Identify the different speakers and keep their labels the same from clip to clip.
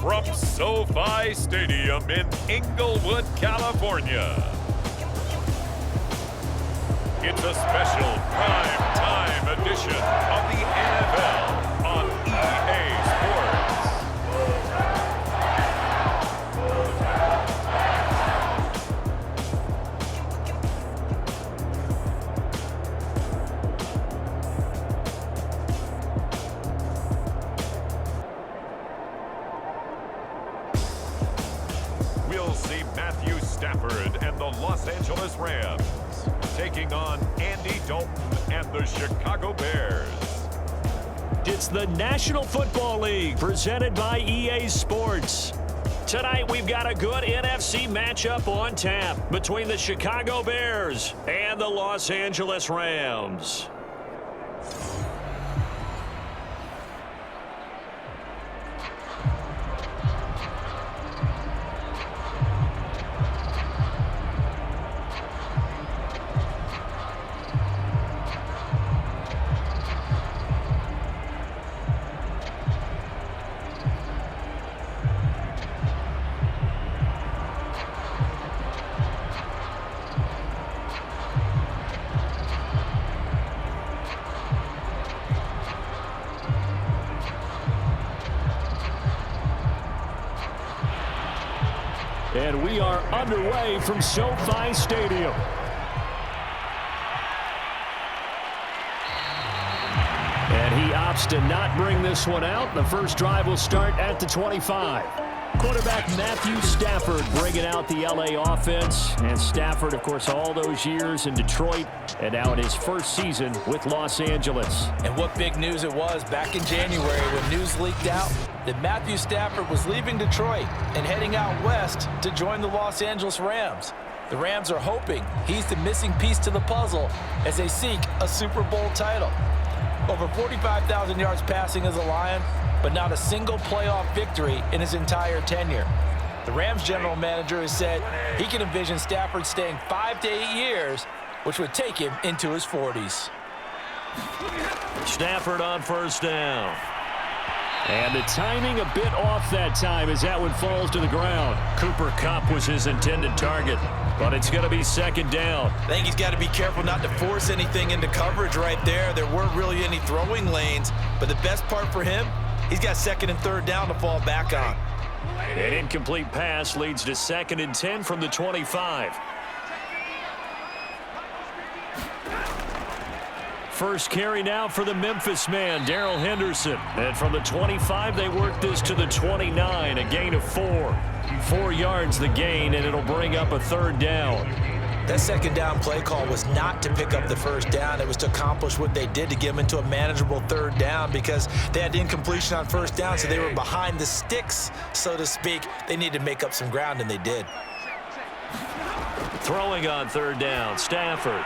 Speaker 1: from SoFi Stadium in Inglewood, California. It's a special prime-time edition of the NFL on EA Sports. We'll see Matthew Stafford and the Los Angeles Rams taking on Andy Dalton and the Chicago Bears.
Speaker 2: It's the National Football League presented by EA Sports. Tonight we've got a good NFC matchup on tap between the Chicago Bears and the Los Angeles Rams. And we are underway from SoFi Stadium. And he opts to not bring this one out. The first drive will start at the 25. Quarterback Matthew Stafford bringing out the LA offense. And Stafford, of course, all those years in Detroit and now in his first season with Los Angeles.
Speaker 3: And what big news it was back in January when news leaked out that Matthew Stafford was leaving Detroit and heading out west to join the Los Angeles Rams. The Rams are hoping he's the missing piece to the puzzle as they seek a Super Bowl title. Over 45,000 yards passing as a Lion, but not a single playoff victory in his entire tenure. The Rams general manager has said he can envision Stafford staying 5 to 8 years, which would take him into his 40s.
Speaker 2: Stafford on first down. And the timing a bit off that time as that one falls to the ground. Cooper Kupp was his intended target, but it's going to be second down.
Speaker 3: I think he's got to be careful not to force anything into coverage right there. There weren't really any throwing lanes, but the best part for him, he's got second and third down to fall back on.
Speaker 2: An incomplete pass leads to 2nd and 10 from the 25. First carry now for the Memphis man, Darrell Henderson. And from the 25, they work this to the 29, a gain of 4. 4 yards the gain, and it'll bring up a third down.
Speaker 3: That second down play call was not to pick up the first down. It was to accomplish what they did to get them into a manageable third down because they had incompletion on first down, so they were behind the sticks, so to speak. They needed to make up some ground, and they did.
Speaker 2: Throwing on third down, Stafford.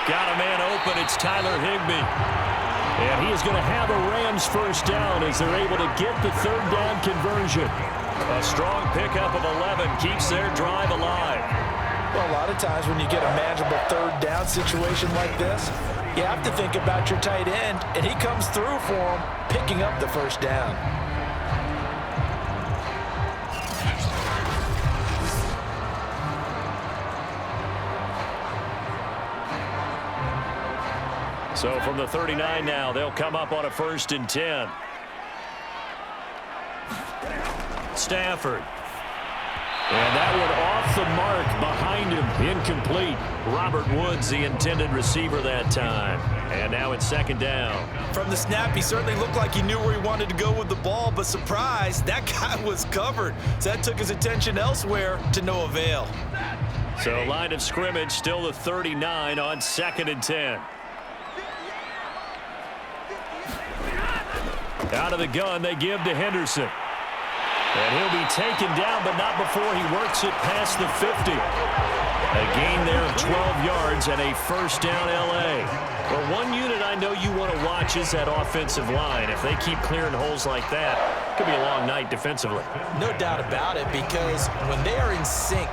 Speaker 2: Got a man open, it's Tyler Higbee. And he is going to have a Rams first down as they're able to get the third down conversion. A strong pickup of 11 keeps their drive alive.
Speaker 3: Well, a lot of times when you get a manageable third down situation like this, you have to think about your tight end, and he comes through for him, picking up the first down.
Speaker 2: So from the 39 now, they'll come up on a 1st and 10. Stafford. And that one off the mark behind him. Incomplete. Robert Woods, the intended receiver that time. And now it's 2nd down.
Speaker 3: From the snap, he certainly looked like he knew where he wanted to go with the ball, but surprise, that guy was covered. So that took his attention elsewhere to no avail.
Speaker 2: So line of scrimmage, still the 39 on 2nd and 10. Out of the gun, they give to Henderson. And he'll be taken down, but not before he works it past the 50. A gain there of 12 yards and a first down L.A. Well, one unit I know you want to watch is that offensive line. If they keep clearing holes like that, it could be a long night defensively.
Speaker 3: No doubt about it, because when they are in sync,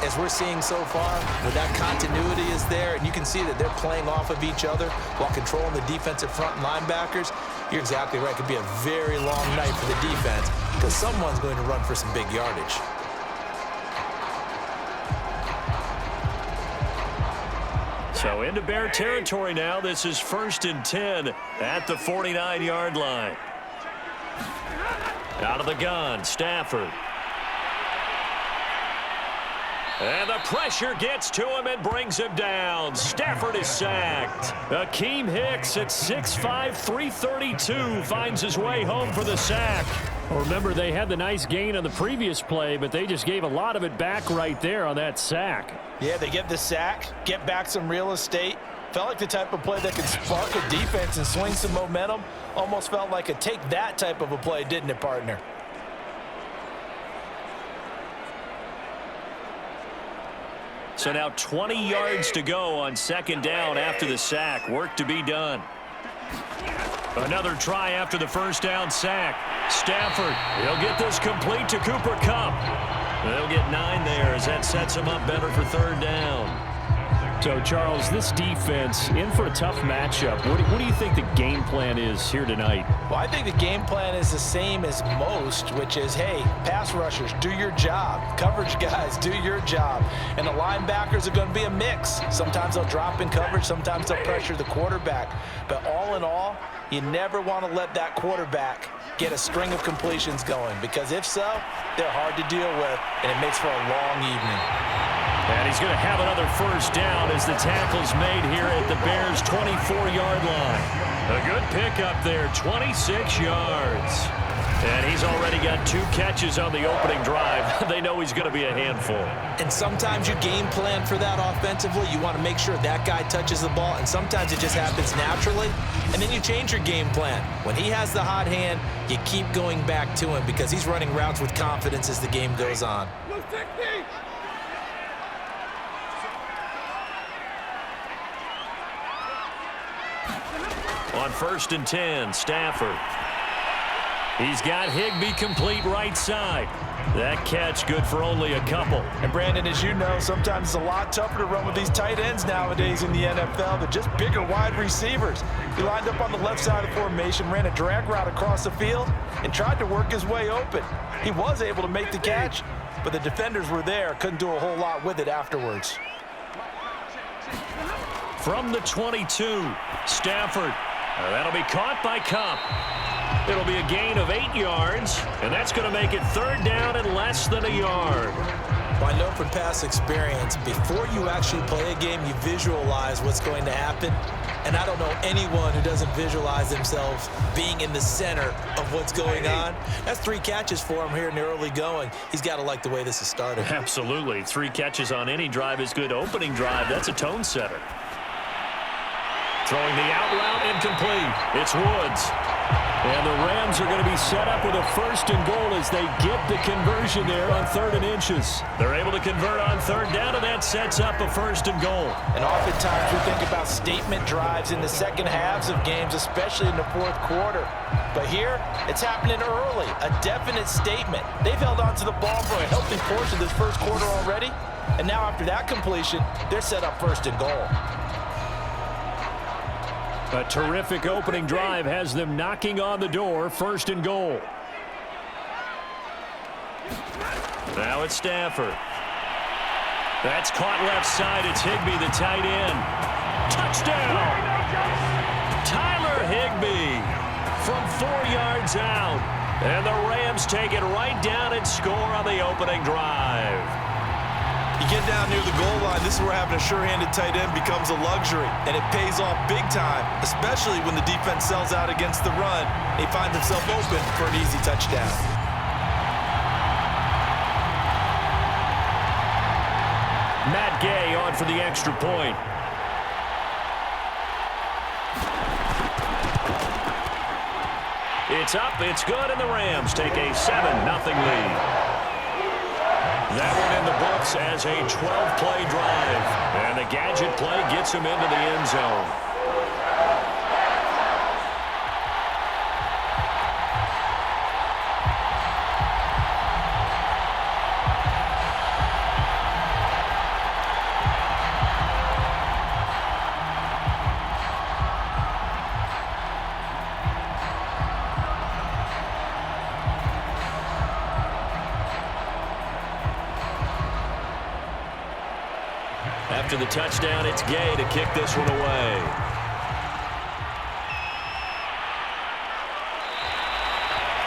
Speaker 3: as we're seeing so far, when that continuity is there, and you can see that they're playing off of each other while controlling the defensive front linebackers, You're exactly right. It could be a very long night for the defense because someone's going to run for some big yardage.
Speaker 2: So into Bear territory now. This is 1st and 10 at the 49-yard line. Out of the gun, Stafford. And the pressure gets to him and brings him down. Stafford is sacked. Akeem Hicks at 6'5", 332 finds his way home for the sack.
Speaker 4: Well, remember, they had the nice gain on the previous play, but they just gave a lot of it back right there on that sack.
Speaker 3: Yeah, they get the sack, get back some real estate. Felt like the type of play that could spark a defense and swing some momentum. Almost felt like a take that type of a play, didn't it, partner?
Speaker 2: So now 20 yards to go on 2nd down after the sack. Work to be done. Another try after the 1st down sack. Stafford, he'll get this complete to Cooper Kupp. They'll get 9 there as that sets him up better for 3rd down.
Speaker 4: So, Charles, this defense in for a tough matchup. What do you think the game plan is here tonight?
Speaker 3: Well, I think the game plan is the same as most, which is, hey, pass rushers, do your job. Coverage guys, do your job. And the linebackers are going to be a mix. Sometimes they'll drop in coverage. Sometimes they'll pressure the quarterback. But all in all, you never want to let that quarterback get a string of completions going, because if so, they're hard to deal with, and it makes for a long evening.
Speaker 2: And he's going to have another 1st down as the tackle's made here at the Bears' 24-yard line. A good pickup there, 26 yards. And he's already got 2 catches on the opening drive. They know he's going to be a handful.
Speaker 3: And sometimes you game plan for that offensively. You want to make sure that guy touches the ball, and sometimes it just happens naturally. And then you change your game plan. When he has the hot hand, you keep going back to him because he's running routes with confidence as the game goes on.
Speaker 2: On 1st and 10, Stafford. He's got Higbee complete right side. That catch good for only a couple.
Speaker 3: And Brandon, as you know, sometimes it's a lot tougher to run with these tight ends nowadays in the NFL. They're just bigger wide receivers. He lined up on the left side of the formation, ran a drag route across the field, and tried to work his way open. He was able to make the catch, but the defenders were there, couldn't do a whole lot with it afterwards.
Speaker 2: From the 22, Stafford. That'll be caught by Kupp. It'll be a gain of 8 yards, and that's going to make it 3rd down and less than a yard.
Speaker 3: Well, I know from past experience, before you actually play a game, you visualize what's going to happen. And I don't know anyone who doesn't visualize themselves being in the center of what's going on. That's 3 catches for him here in the early going. He's got to like the way this is started.
Speaker 2: Absolutely. 3 catches on any drive is good. Opening drive, that's a tone setter. Throwing the out route, incomplete. It's Woods. And the Rams are going to be set up with a 1st and goal as they get the conversion there on 3rd and inches. They're able to convert on 3rd down, and that sets up a 1st and goal.
Speaker 3: And oftentimes we think about statement drives in the second halves of games, especially in the 4th quarter. But here, it's happening early, a definite statement. They've held on to the ball for a healthy portion of this 1st quarter already. And now after that completion, they're set up 1st and goal.
Speaker 4: A terrific opening drive has them knocking on the door, 1st and goal.
Speaker 2: Now it's Stafford. That's caught left side. It's Higbee, the tight end. Touchdown! Tyler Higbee from 4 yards out. And the Rams take it right down and score on the opening drive.
Speaker 3: You get down near the goal line, this is where having a sure-handed tight end becomes a luxury, and it pays off big time, especially when the defense sells out against the run. He finds himself open for an easy touchdown.
Speaker 2: Matt Gay on for the extra point. It's up, it's good, and the Rams take a 7-0 lead. That one in the books as a 12-play drive. And the gadget play gets him into the end zone. After the touchdown, it's Gay to kick this one away.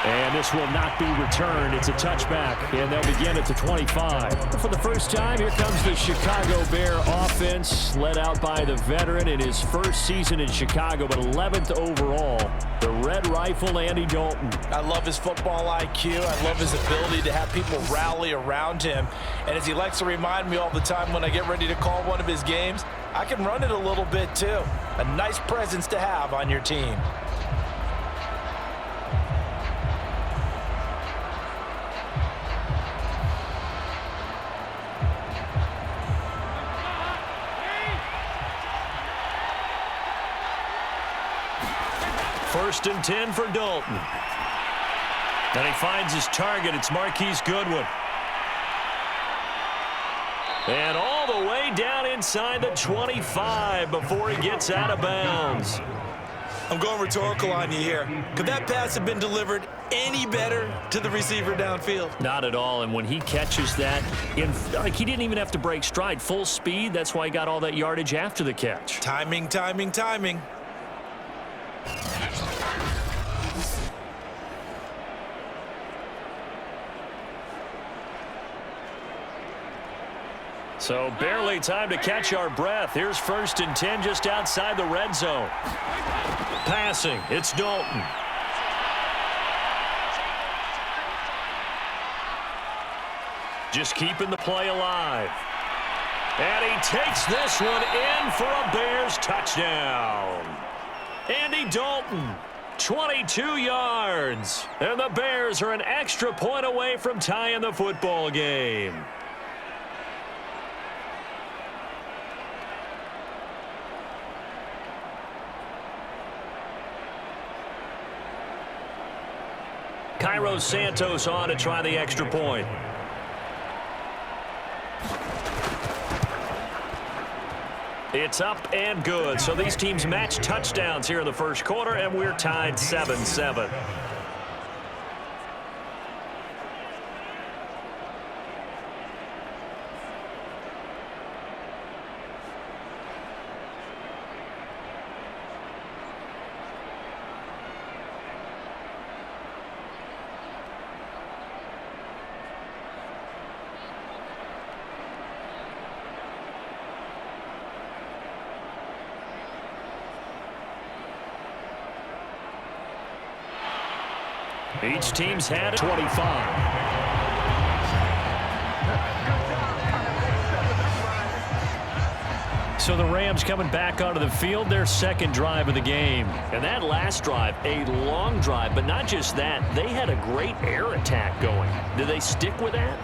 Speaker 4: And this will not be returned. It's a touchback, and they'll begin at the 25. For the first time, here comes the Chicago Bear offense, led out by the veteran in his first season in Chicago, but 11th overall, the Red Rifle, Andy Dalton.
Speaker 3: I love his football IQ. I love his ability to have people rally around him. And as he likes to remind me all the time when I get ready to call one of his games, I can run it a little bit too. A nice presence to have on your team.
Speaker 2: First and 10 for Dalton. And he finds his target. It's Marquise Goodwin. And all the way down inside the 25 before he gets out of bounds.
Speaker 3: I'm going rhetorical on you here. Could that pass have been delivered any better to the receiver downfield?
Speaker 4: Not at all, and when he catches that, he didn't even have to break stride. Full speed, that's why he got all that yardage after the catch.
Speaker 3: Timing, timing, timing.
Speaker 2: So barely time to catch our breath. Here's first and 10 just outside the red zone. Passing, it's Dalton. Just keeping the play alive. And he takes this one in for a Bears touchdown. Andy Dalton, 22 yards. And the Bears are an extra point away from tying the football game. Cairo Santos on to try the extra point. It's up and good. So these teams match touchdowns here in the first quarter, and we're tied 7-7. Each team's had 25. So the Rams coming back onto the field, their second drive of the game. And that last drive, a long drive, but not just that. They had a great air attack going. Do they stick with that?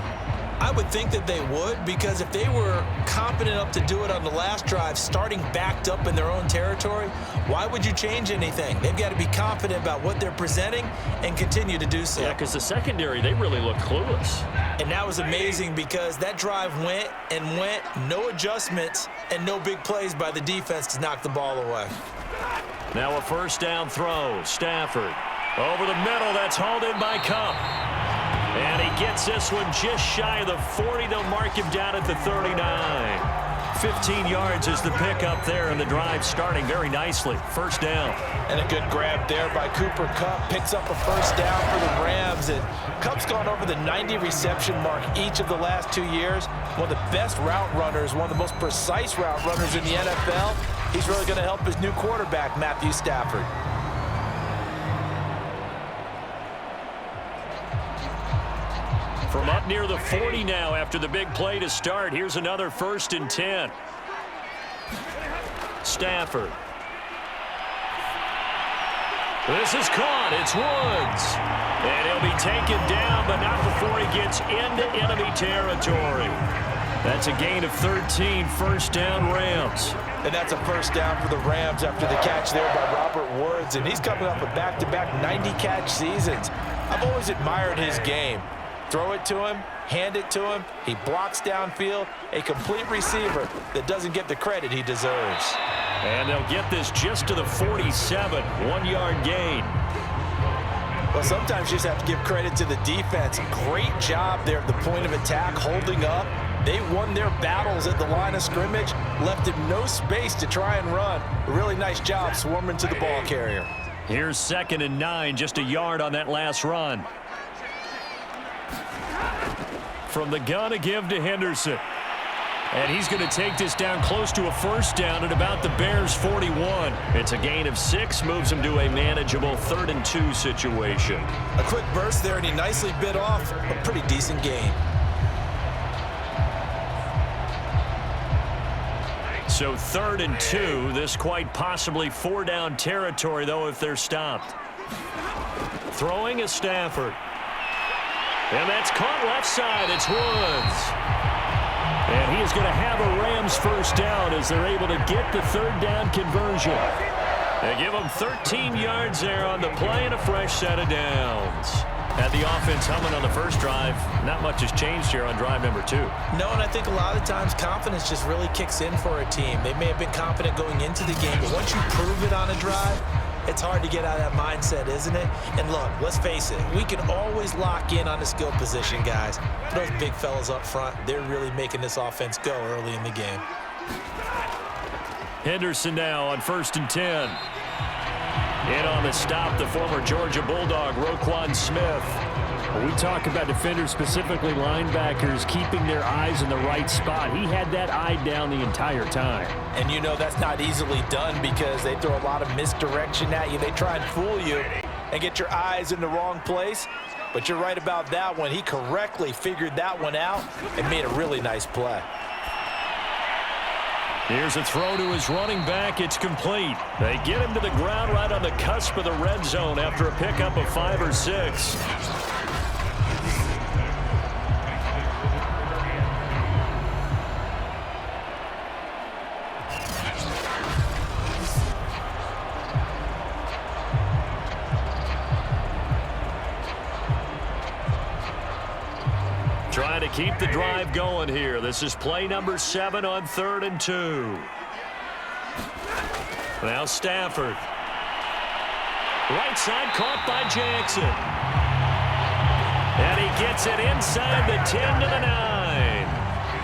Speaker 3: I would think that they would, because if they were competent enough to do it on the last drive, starting backed up in their own territory, why would you change anything? They've got to be confident about what they're presenting and continue to do so.
Speaker 2: Yeah, because the secondary, they really look clueless.
Speaker 3: And that was amazing because that drive went and went, no adjustments and no big plays by the defense to knock the ball away.
Speaker 2: Now a first down throw. Stafford over the middle. That's hauled in by Cup. And he gets this one just shy of the 40. They'll mark him down at the 39. 15 yards is the pickup there, and the drive starting very nicely. First down.
Speaker 3: And a good grab there by Cooper Kupp. Picks up a first down for the Rams. And Kupp's gone over the 90 reception mark each of the last 2 years. One of the best route runners, one of the most precise route runners in the NFL. He's really going to help his new quarterback, Matthew Stafford.
Speaker 2: From up near the 40 now after the big play to start. Here's another first and 10. Stafford. This is caught. It's Woods. And he'll be taken down, but not before he gets into enemy territory. That's a gain of 13. First down, Rams.
Speaker 3: And that's a first down for the Rams after the catch there by Robert Woods. And he's coming up with back-to-back 90-catch seasons. I've always admired his game. Throw it to him, hand it to him. He blocks downfield. A complete receiver that doesn't get the credit he deserves.
Speaker 2: And they'll get this just to the 47. 1-yard gain.
Speaker 3: Well, sometimes you just have to give credit to the defense. Great job there at the point of attack, holding up, They won their battles at the line of scrimmage, left him no space to try and run. A really nice job swarming to the ball carrier.
Speaker 2: Here's 2nd and 9, just a yard on that last run. From the gun, a give to Henderson. And he's going to take this down close to a first down at about the Bears' 41. It's a gain of 6, moves him to a manageable 3rd and 2 situation.
Speaker 3: A quick burst there, and he nicely bit off a pretty decent gain.
Speaker 2: So 3rd and 2, this quite possibly 4-down territory, though, if they're stopped. Throwing is Stafford. And that's caught left side. It's Woods. And he is going to have a Rams first down as they're able to get the 3rd down conversion. They give him 13 yards there on the play and a fresh set of downs. Had the offense humming on the first drive. Not much has changed here on drive number 2.
Speaker 3: No, and I think a lot of times confidence just really kicks in for a team. They may have been confident going into the game, but once you prove it on a drive, it's hard to get out of that mindset, isn't it? And look, let's face it, we can always lock in on the skill position, guys. Those big fellas up front, they're really making this offense go early in the game.
Speaker 2: Henderson now on 1st and 10. In on the stop, the former Georgia Bulldog, Roquan Smith.
Speaker 4: We talk about defenders, specifically linebackers, keeping their eyes in the right spot. He had that eye down the entire time.
Speaker 3: And you know that's not easily done because they throw a lot of misdirection at you. They try and fool you and get your eyes in the wrong place. But you're right about that one. He correctly figured that one out and made a really nice play.
Speaker 2: Here's a throw to his running back. It's complete. They get him to the ground right on the cusp of the red zone after a pickup of 5 or 6. Trying to keep the drive going here. This is play number 7 on 3rd and 2. Now Stafford. Right side caught by Jackson. And he gets it inside the 10 to the 9.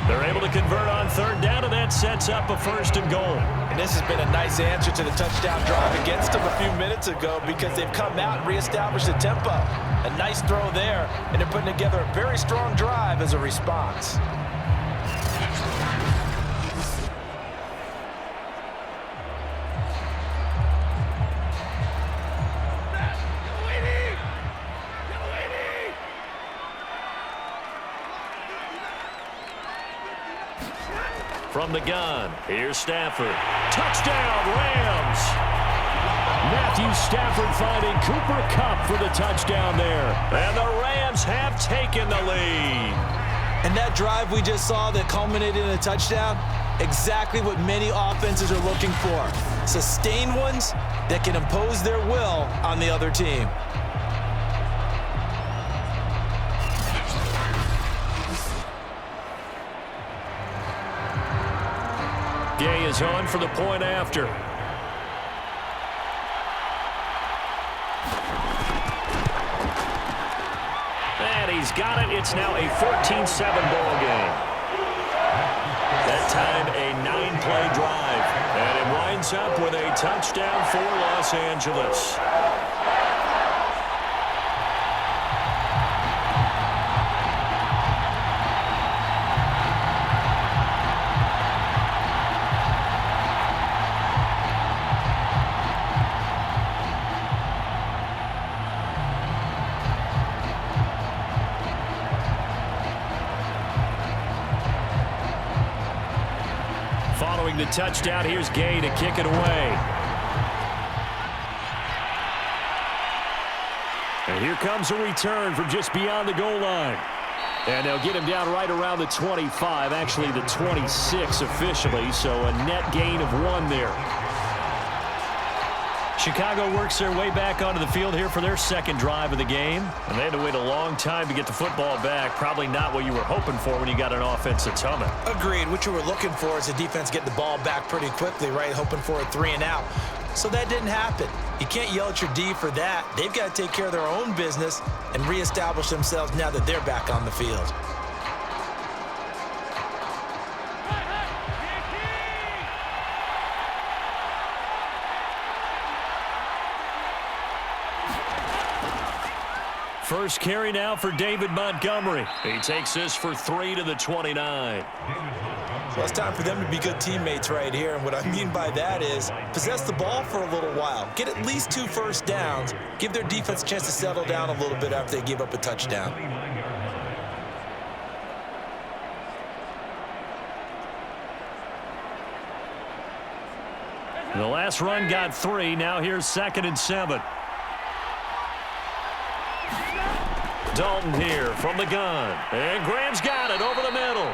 Speaker 2: They're able to convert on 3rd down, and that sets up a 1st and goal.
Speaker 3: And this has been a nice answer to the touchdown drive against them a few minutes ago because they've come out and reestablished the tempo. A nice throw there, and they're putting together a very strong drive as a response.
Speaker 2: From the gun, here's Stafford. Touchdown, Rams! Matthew Stafford finding Cooper Kupp for the touchdown there. And the Rams have taken the lead.
Speaker 3: And that drive we just saw that culminated in a touchdown, exactly what many offenses are looking for. Sustained ones that can impose their will on the other team.
Speaker 2: Gay is on for the point after. And he's got it. It's now a 14-7 ball game. That time a 9-play drive. And it winds up with a touchdown for Los Angeles. Following the touchdown, here's Gay to kick it away. And here comes a return from just beyond the goal line. And they'll get him down right around the 25, actually the 26 officially, so a net gain of 1 there. Chicago works their way back onto the field here for their 2nd drive of the game. And they had to wait a long time to get the football back. Probably not what you were hoping for when you got an offense that's humming.
Speaker 3: Agreed. What you were looking for is the defense getting the ball back pretty quickly, right? Hoping for a 3 and out. So that didn't happen. You can't yell at your D for that. They've got to take care of their own business and reestablish themselves now that they're back on the field.
Speaker 2: First carry now for David Montgomery. He takes this for 3 to the 29.
Speaker 3: Well, it's time for them to be good teammates right here, and what I mean by that is possess the ball for a little while, get at least 2 first downs, give their defense a chance to settle down a little bit after they give up a touchdown.
Speaker 2: The last run got 3. Now here's 2nd and 7. Dalton here from the gun. And Graham's got it over the middle.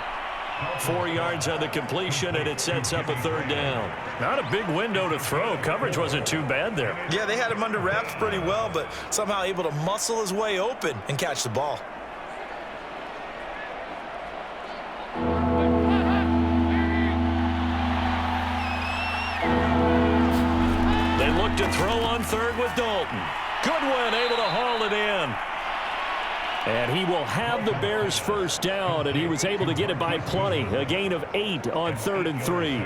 Speaker 2: 4 yards on the completion, and it sets up a 3rd down.
Speaker 4: Not a big window to throw. Coverage wasn't too bad there.
Speaker 3: Yeah, they had him under wraps pretty well, but somehow able to muscle his way open and catch the ball.
Speaker 2: They look to throw on 3rd with Dalton. Goodwin able to haul it in. And he will have the Bears' first down, and he was able to get it by plenty. A gain of 8 on 3rd and 3.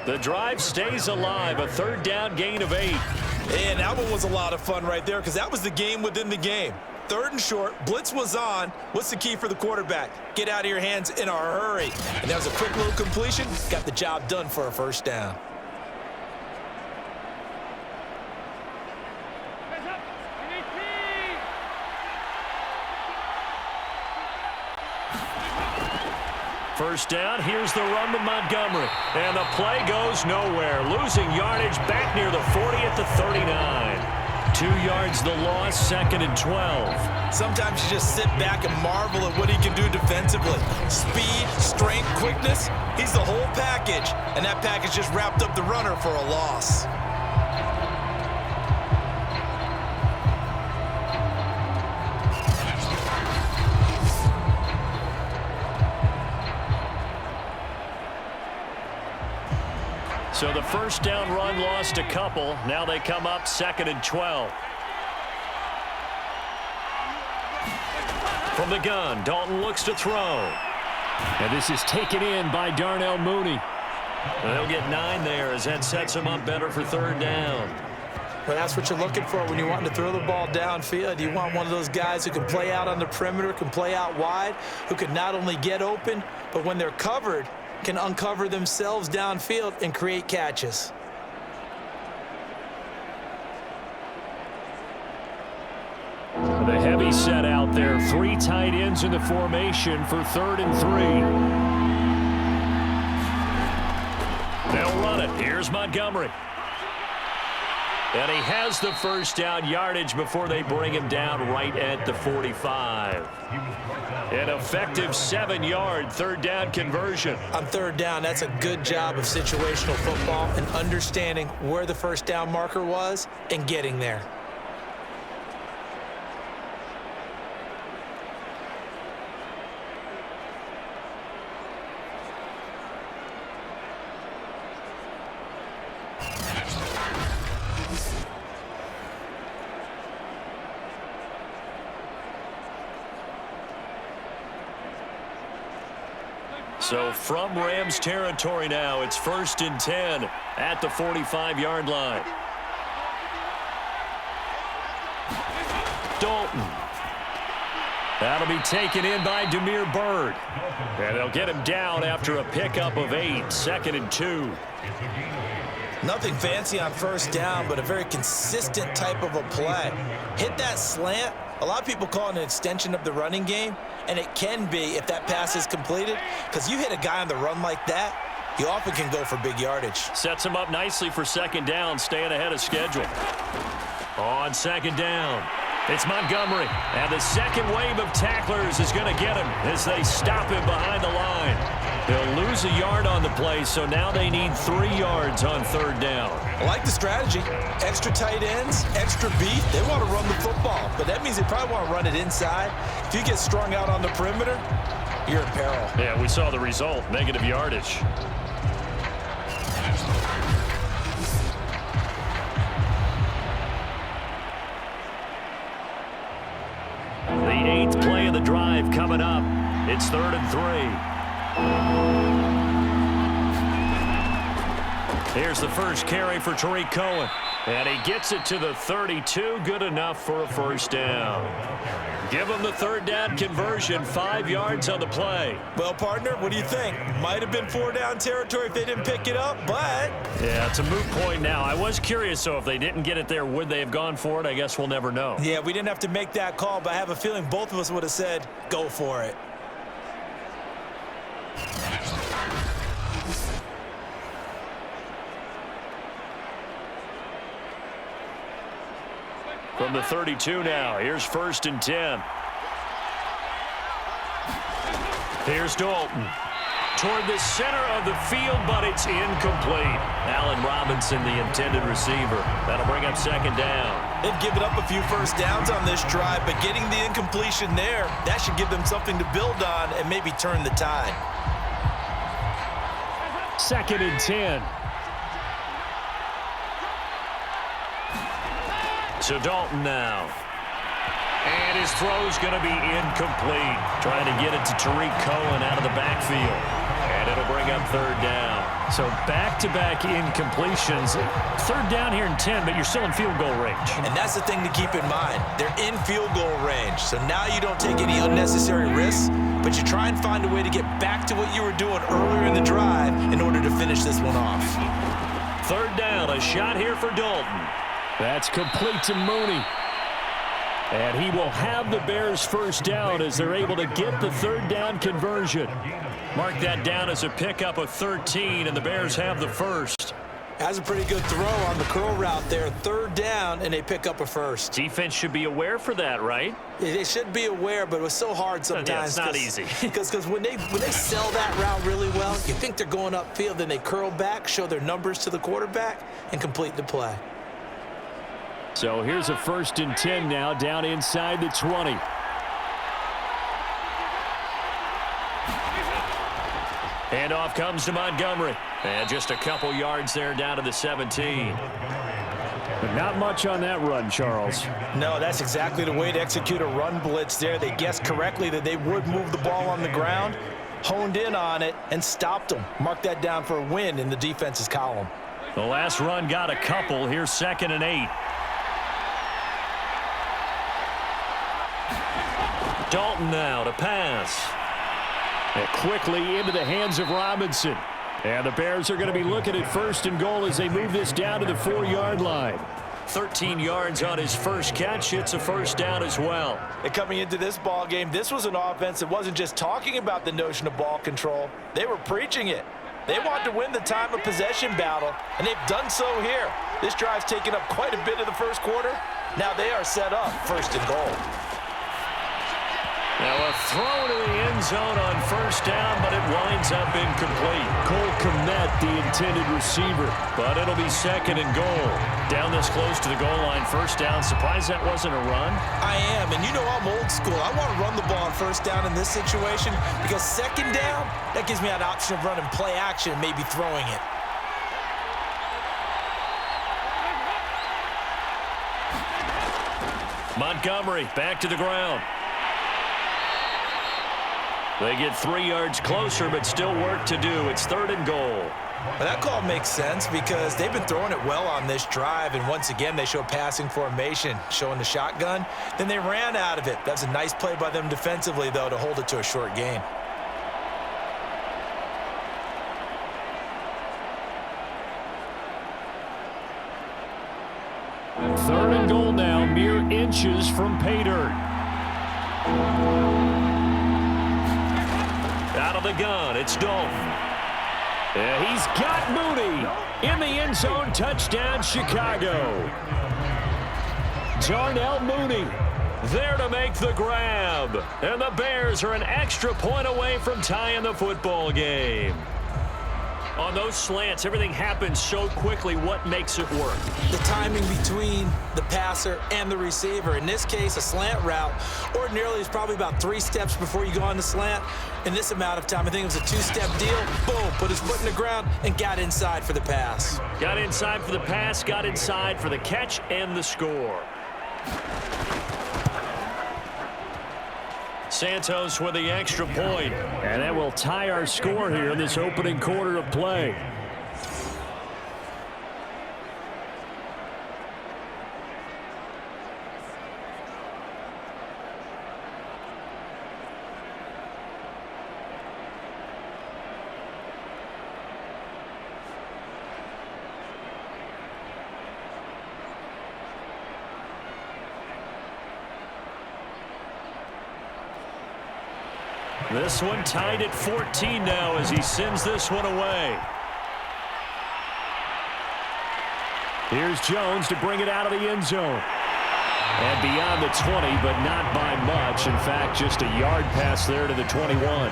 Speaker 2: The drive stays alive. A 3rd down gain of 8.
Speaker 3: And that one was a lot of fun right there because that was the game within the game. 3rd and short, blitz was on. What's the key for the quarterback? Get out of your hands in a hurry. And that was a quick little completion. Got the job done for a first down.
Speaker 2: First down, here's the run to Montgomery. And the play goes nowhere. Losing yardage back near the 40 at the 39. 2 yards the loss, 2nd and 12.
Speaker 3: Sometimes you just sit back and marvel at what he can do defensively. Speed, strength, quickness, he's the whole package. And that package just wrapped up the runner for a loss.
Speaker 2: So the first down run lost a couple. Now they come up 2nd and 12. From the gun, Dalton looks to throw.
Speaker 4: And this is taken in by Darnell Mooney.
Speaker 2: They'll get 9 there as that sets him up better for 3rd down.
Speaker 3: Well, that's what you're looking for when you want to throw the ball downfield. You want one of those guys who can play out on the perimeter, can play out wide, who can not only get open, but when they're covered, can uncover themselves downfield and create catches.
Speaker 4: The heavy set out there. 3 tight ends in the formation for 3rd and 3.
Speaker 2: They'll run it. Here's Montgomery. And he has the first down yardage before they bring him down right at the 45. An effective 7-yard 3rd down conversion.
Speaker 3: On 3rd down, that's a good job of situational football and understanding where the first down marker was and getting there.
Speaker 2: So from Rams territory now, it's 1st and 10 at the 45-yard line. Dalton. That'll be taken in by Damiere Byrd. And they'll get him down after a pickup of 8, 2nd and 2.
Speaker 3: Nothing fancy on first down, but a very consistent type of a play. Hit that slant. A lot of people call it an extension of the running game, and it can be if that pass is completed, because you hit a guy on the run like that, you often can go for big yardage.
Speaker 2: Sets him up nicely for 2nd down, staying ahead of schedule. On 2nd down, it's Montgomery, and the second wave of tacklers is going to get him as they stop him behind the line. They'll lose a yard on the play, so now they need 3 yards on 3rd down.
Speaker 3: I like the strategy. Extra tight ends, extra beat. They want to run the football, but that means they probably want to run it inside. If you get strung out on the perimeter, you're in peril.
Speaker 2: Yeah, we saw the result, negative yardage. The 8th play of the drive coming up. It's 3rd and 3. Here's the first carry for Tariq Cohen. And he gets it to the 32. Good enough for a first down. Give him the third down conversion. 5 yards on the play.
Speaker 3: Well, partner, what do you think? Might have been 4-down territory if they didn't pick it up, but...
Speaker 2: Yeah, it's a moot point now. I was curious, so if they didn't get it there, would they have gone for it? I guess we'll never know.
Speaker 3: Yeah, we didn't have to make that call, but I have a feeling both of us would have said, go for it.
Speaker 2: From the 32 now, here's 1st and 10. Here's Dalton. Toward the center of the field, but it's incomplete. Allen Robinson, the intended receiver. That'll bring up 2nd down.
Speaker 3: They've given up a few first downs on this drive, but getting the incompletion there, that should give them something to build on and maybe turn the tide.
Speaker 4: 2nd and 10.
Speaker 2: So Dalton now. And his throw's going to be incomplete. Trying to get it to Tariq Cohen out of the backfield. And it'll bring up 3rd down.
Speaker 4: So back-to-back incompletions. 3rd down here in 10, but you're still in field goal range.
Speaker 3: And that's the thing to keep in mind. They're in field goal range. So now you don't take any unnecessary risks, but you try and find a way to get back to what you were doing earlier in the drive in order to finish this one off.
Speaker 2: 3rd down, a shot here for Dalton.
Speaker 4: That's complete to Mooney. And he will have the Bears' first down as they're able to get the 3rd down conversion.
Speaker 2: Mark that down as a pickup of 13, and the Bears have the first.
Speaker 3: That's a pretty good throw on the curl route there. 3rd down, and they pick up a first.
Speaker 2: Defense should be aware for that, right?
Speaker 3: They should be aware, but it was so hard sometimes.
Speaker 2: Yeah, it's not easy.
Speaker 3: Because when they sell that route really well, you think they're going upfield, then they curl back, show their numbers to the quarterback, and complete the play.
Speaker 4: So here's a 1st and 10 now, down inside the 20.
Speaker 2: Handoff comes to Montgomery. And just a couple yards there down to the 17.
Speaker 4: But not much on that run, Charles.
Speaker 3: No, that's exactly the way to execute a run blitz there. They guessed correctly that they would move the ball on the ground, honed in on it, and stopped them. Mark that down for a win in the defense's column.
Speaker 2: The last run got a couple. Here's 2nd and 8. Dalton now to pass.
Speaker 4: And quickly into the hands of Robinson. And the Bears are going to be looking at 1st and goal as they move this down to the 4-yard line.
Speaker 2: 13 yards on his first catch. It's a first down as well.
Speaker 3: And coming into this ball game, this was an offense that wasn't just talking about the notion of ball control. They were preaching it. They wanted to win the time of possession battle, and they've done so here. This drive's taken up quite a bit of the first quarter. Now they are set up 1st and goal.
Speaker 2: Now a throw to the end zone on 1st down, but it winds up incomplete.
Speaker 4: Cole Kmet, the intended receiver.
Speaker 2: But it'll be 2nd and goal. Down this close to the goal line, 1st down. Surprised that wasn't a run?
Speaker 3: I am, and you know I'm old school. I want to run the ball on 1st down in this situation because 2nd down, that gives me an option of running play action and maybe throwing it.
Speaker 2: Montgomery back to the ground. They get 3 yards closer, but still work to do. It's 3rd and goal.
Speaker 3: Well, that call makes sense because they've been throwing it well on this drive, and once again, they show passing formation, showing the shotgun. Then they ran out of it. That's a nice play by them defensively, though, to hold it to a short gain.
Speaker 4: Third and goal now, mere inches from pay dirt.
Speaker 2: Out of the gun, it's Dalton.
Speaker 4: And he's got Mooney in the end zone. Touchdown, Chicago. Darnell Mooney
Speaker 2: there to make the grab. And the Bears are an extra point away from tying the football game. On those slants, everything happens so quickly. What makes it work?
Speaker 3: The timing between the passer and the receiver. In this case, a slant route ordinarily is probably about 3 steps before you go on the slant. In this amount of time, I think it was a 2-step deal. Boom, put his foot in the ground and got inside for the pass.
Speaker 2: Got inside for the pass, got inside for the catch and the score. Santos with the extra point.
Speaker 4: And that will tie our score here in this opening quarter of play.
Speaker 2: This one tied at 14 now as he sends this one away. Here's Jones to bring it out of the end zone. And beyond the 20, but not by much. In fact, just a yard pass there to the 21.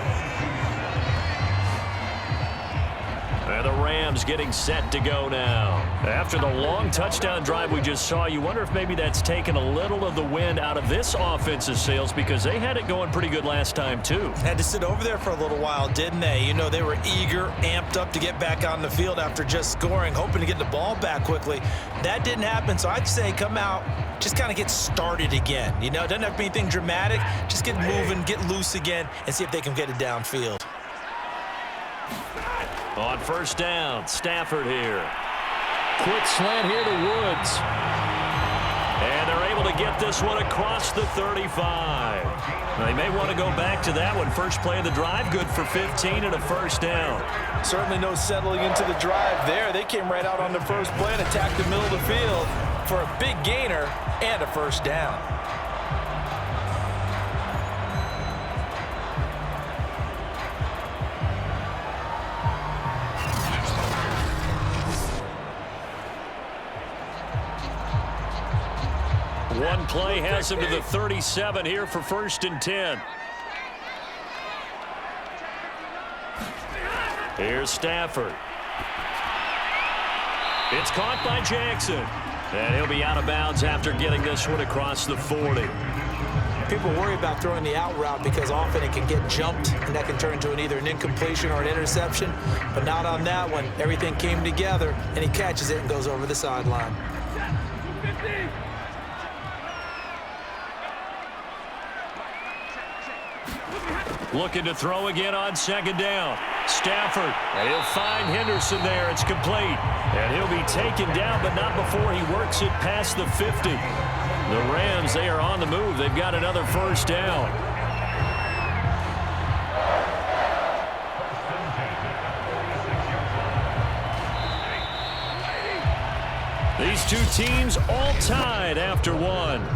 Speaker 2: And the Rams getting set to go now. After the long touchdown drive we just saw, you wonder if maybe that's taken a little of the wind out of this offensive sails because they had it going pretty good last time too.
Speaker 3: Had to sit over there for a little while, didn't they? You know, they were eager, amped up to get back on the field after just scoring, hoping to get the ball back quickly. That didn't happen, so I'd say come out, just kind of get started again. You know, it doesn't have to be anything dramatic. Just get moving, get loose again, and see if they can get it downfield.
Speaker 2: On first down, Stafford here. Quick slant here to Woods. And they're able to get this one across the 35. They may want to go back to that one. First play of the drive, good for 15 and a first down.
Speaker 3: Certainly no settling into the drive there. They came right out on the first play and attacked the middle of the field for a big gainer and a first down.
Speaker 2: One play has him to the 37 here for 1st and 10. Here's Stafford. It's caught by Jackson. And he'll be out of bounds after getting this one across the 40.
Speaker 3: People worry about throwing the out route because often it can get jumped, and that can turn into either an incompletion or an interception. But not on that one. Everything came together, and he catches it and goes over the sideline.
Speaker 2: Looking to throw again on 2nd down. Stafford, and he'll find Henderson there. It's complete. And he'll be taken down, but not before he works it past the 50. The Rams, they are on the move. They've got another first down. These two teams all tied after one.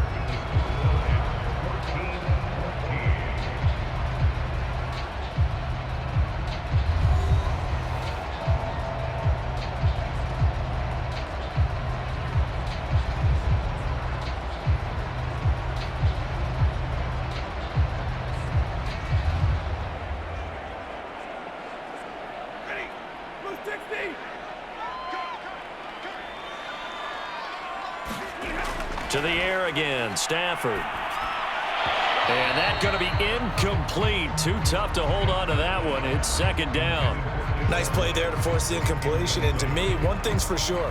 Speaker 2: To the air again, Stafford. And that's going to be incomplete. Too tough to hold on to that one. It's 2nd down.
Speaker 3: Nice play there to force the incompletion. And to me, one thing's for sure.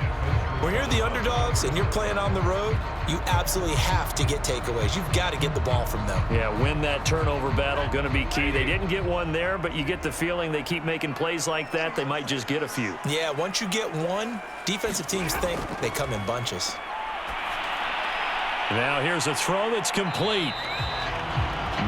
Speaker 3: When you're the underdogs and you're playing on the road, you absolutely have to get takeaways. You've got to get the ball from them.
Speaker 2: Yeah, win that turnover battle, going to be key. They didn't get one there, but you get the feeling they keep making plays like that, they might just get a few.
Speaker 3: Yeah, once you get one, defensive teams think they come in bunches.
Speaker 2: Now here's a throw that's complete.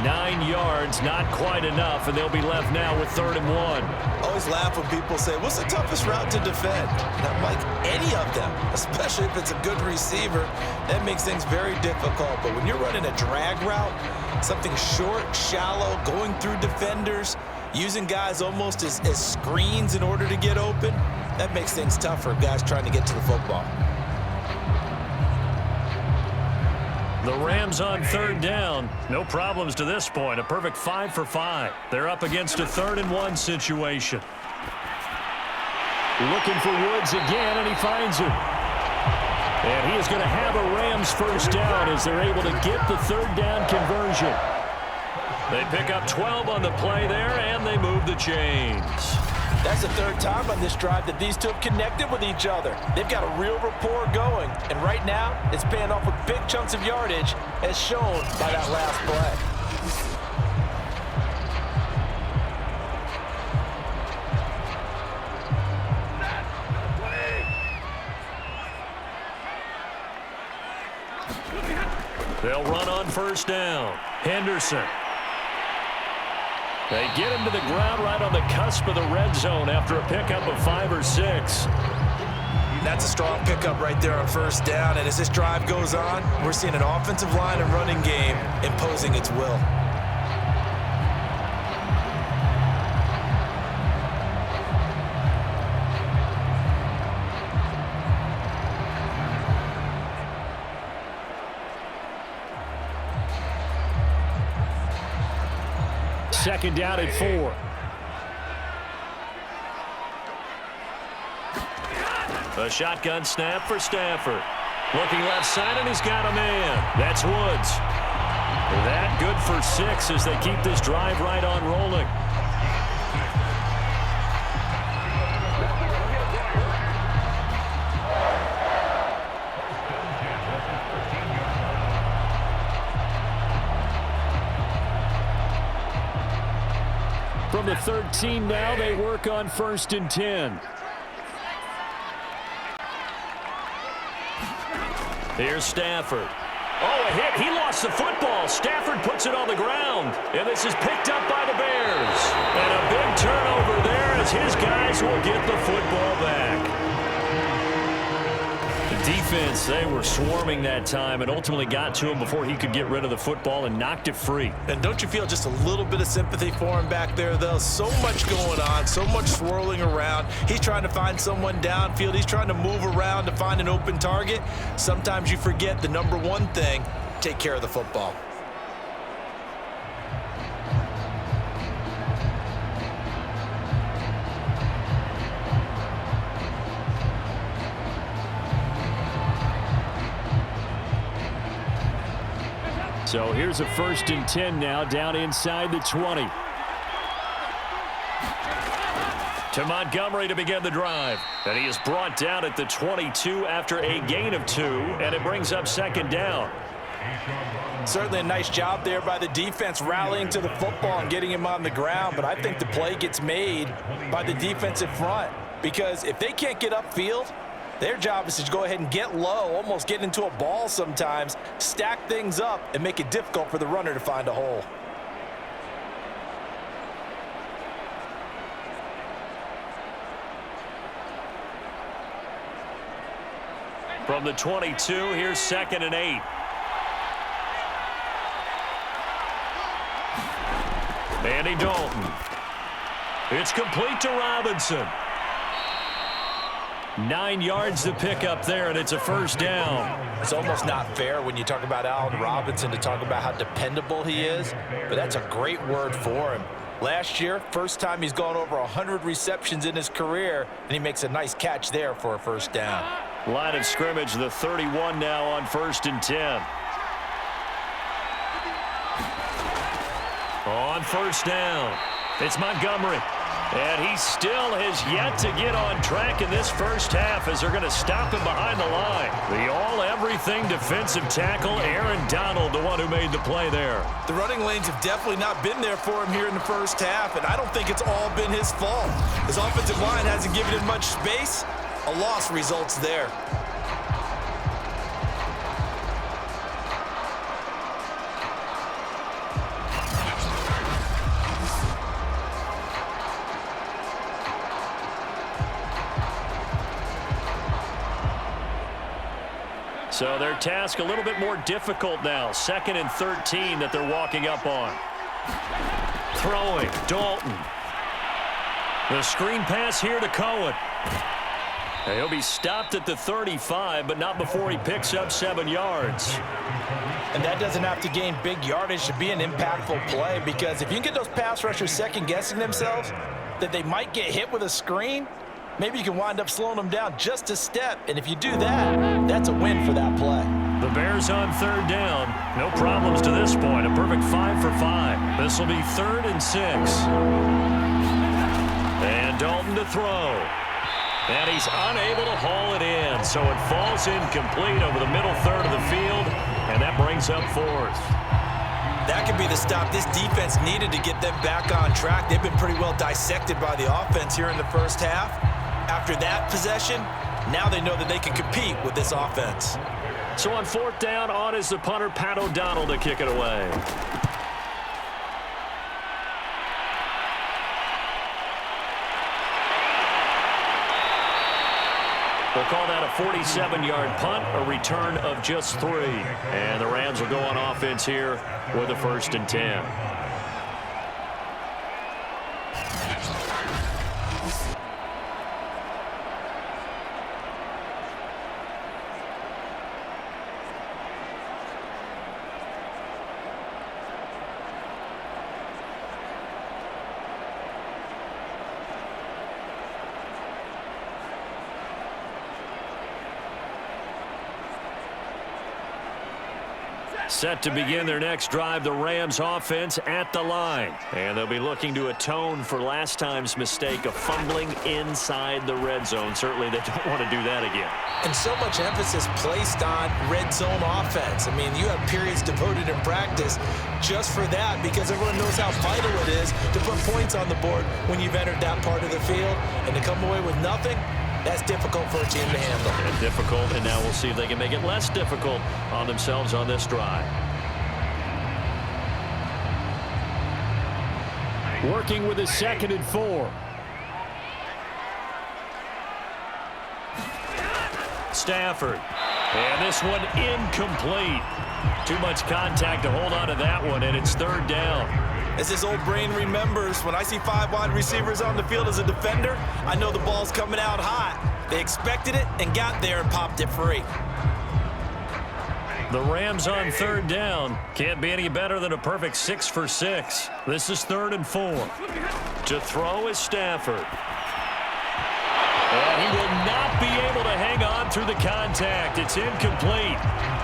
Speaker 2: 9 yards, not quite enough, and they'll be left now with 3rd and 1.
Speaker 3: Always laugh when people say, what's the toughest route to defend? And I'm like, any of them, especially if it's a good receiver. That makes things very difficult. But when you're running a drag route, something short, shallow, going through defenders, using guys almost as screens in order to get open, that makes things tough for guys trying to get to the football.
Speaker 2: The Rams on 3rd down. No problems to this point. A perfect 5 for 5. They're up against a 3rd and 1 situation. Looking for Woods again, and he finds him. And he is going to have a Rams first down as they're able to get the 3rd down conversion. They pick up 12 on the play there, and they move the chains.
Speaker 3: That's the 3rd time on this drive that these two have connected with each other. They've got a real rapport going, and right now it's paying off with big chunks of yardage as shown by that last play.
Speaker 2: They'll run on first down. Henderson. They get him to the ground right on the cusp of the red zone after a pickup of 5 or 6.
Speaker 3: That's a strong pickup right there on first down. And as this drive goes on, we're seeing an offensive line and running game imposing its will.
Speaker 4: second down and 4.
Speaker 2: A shotgun snap for Stafford. Looking left side, and he's got a man. That's Woods. That good for 6 as they keep this drive right on rolling.
Speaker 4: From the 13 now, they work on 1st and 10.
Speaker 2: Here's Stafford. Oh, a hit. He lost the football. Stafford puts it on the ground. And this is picked up by the Bears. And a big turnover there as his guys will get the football back. The defense, they were swarming that time and ultimately got to him before he could get rid of the football and knocked it free.
Speaker 3: And don't you feel just a little bit of sympathy for him back there, though? So much going on, so much swirling around. He's trying to find someone downfield. He's trying to move around to find an open target. Sometimes you forget the number one thing, take care of the football.
Speaker 4: So here's a 1st and 10 now, down inside the 20.
Speaker 2: To Montgomery to begin the drive. And he is brought down at the 22 after a gain of 2, and it brings up 2nd down.
Speaker 3: Certainly a nice job there by the defense rallying to the football and getting him on the ground, but I think the play gets made by the defensive front because if they can't get upfield, their job is to go ahead and get low, almost get into a ball sometimes, stack things up, and make it difficult for the runner to find a hole.
Speaker 2: From the 22, here's 2nd and 8. Andy Dalton. It's complete to Robinson. 9 yards to pick up there, and it's a 1st down.
Speaker 3: It's almost not fair when you talk about Allen Robinson to talk about how dependable he is, but that's a great word for him. Last year, first time he's gone over 100 receptions in his career, and he makes a nice catch there for a 1st down.
Speaker 2: Line of scrimmage, the 31 now on 1st and 10. On 1st down, it's Montgomery. And he still has yet to get on track in this first half as they're going to stop him behind the line. The all-everything defensive tackle, Aaron Donald, the one who made the play there.
Speaker 3: The running lanes have definitely not been there for him here in the first half, and I don't think it's all been his fault. His offensive line hasn't given him much space. A loss results there.
Speaker 2: So their task a little bit more difficult now. 2nd and 13 that they're walking up on. Throwing, Dalton. The screen pass here to Cohen. And he'll be stopped at the 35, but not before he picks up 7 yards.
Speaker 3: And that doesn't have to gain big yardage to be an impactful play, because if you can get those pass rushers second-guessing themselves that they might get hit with a screen, maybe you can wind up slowing them down just a step. And if you do that, that's a win for that play.
Speaker 2: The Bears on 3rd down. No problems to this point. A perfect 5 for 5. This will be 3rd and 6. And Dalton to throw. And he's unable to haul it in. So it falls incomplete over the middle third of the field. And that brings up 4th.
Speaker 3: That could be the stop this defense needed to get them back on track. They've been pretty well dissected by the offense here in the first half. After that possession, now they know that they can compete with this offense.
Speaker 2: So on 4th down, on is the punter, Pat O'Donnell, to kick it away. We'll call that a 47-yard punt, a return of just 3. And the Rams will go on offense here with a 1st and 10. Set to begin their next drive, the Rams offense at the line. And they'll be looking to atone for last time's mistake of fumbling inside the red zone. Certainly they don't want to do that again.
Speaker 3: And so much emphasis placed on red zone offense. I mean, you have periods devoted in practice just for that because everyone knows how vital it is to put points on the board when you've entered that part of the field. And to come away with nothing, that's difficult for a team to handle.
Speaker 2: And difficult, and now we'll see if they can make it less difficult on themselves on this drive.
Speaker 4: Working with a 2nd and 4.
Speaker 2: Stafford. And this one incomplete. Too much contact to hold on to that one, and it's 3rd down.
Speaker 3: As his old brain remembers, when I see 5 wide receivers on the field as a defender, I know the ball's coming out hot. They expected it and got there and popped it free.
Speaker 2: The Rams on 3rd down. Can't be any better than a perfect 6 for 6. This is 3rd and 4. To throw is Stafford. And he will not be able to hang on through the contact. It's incomplete.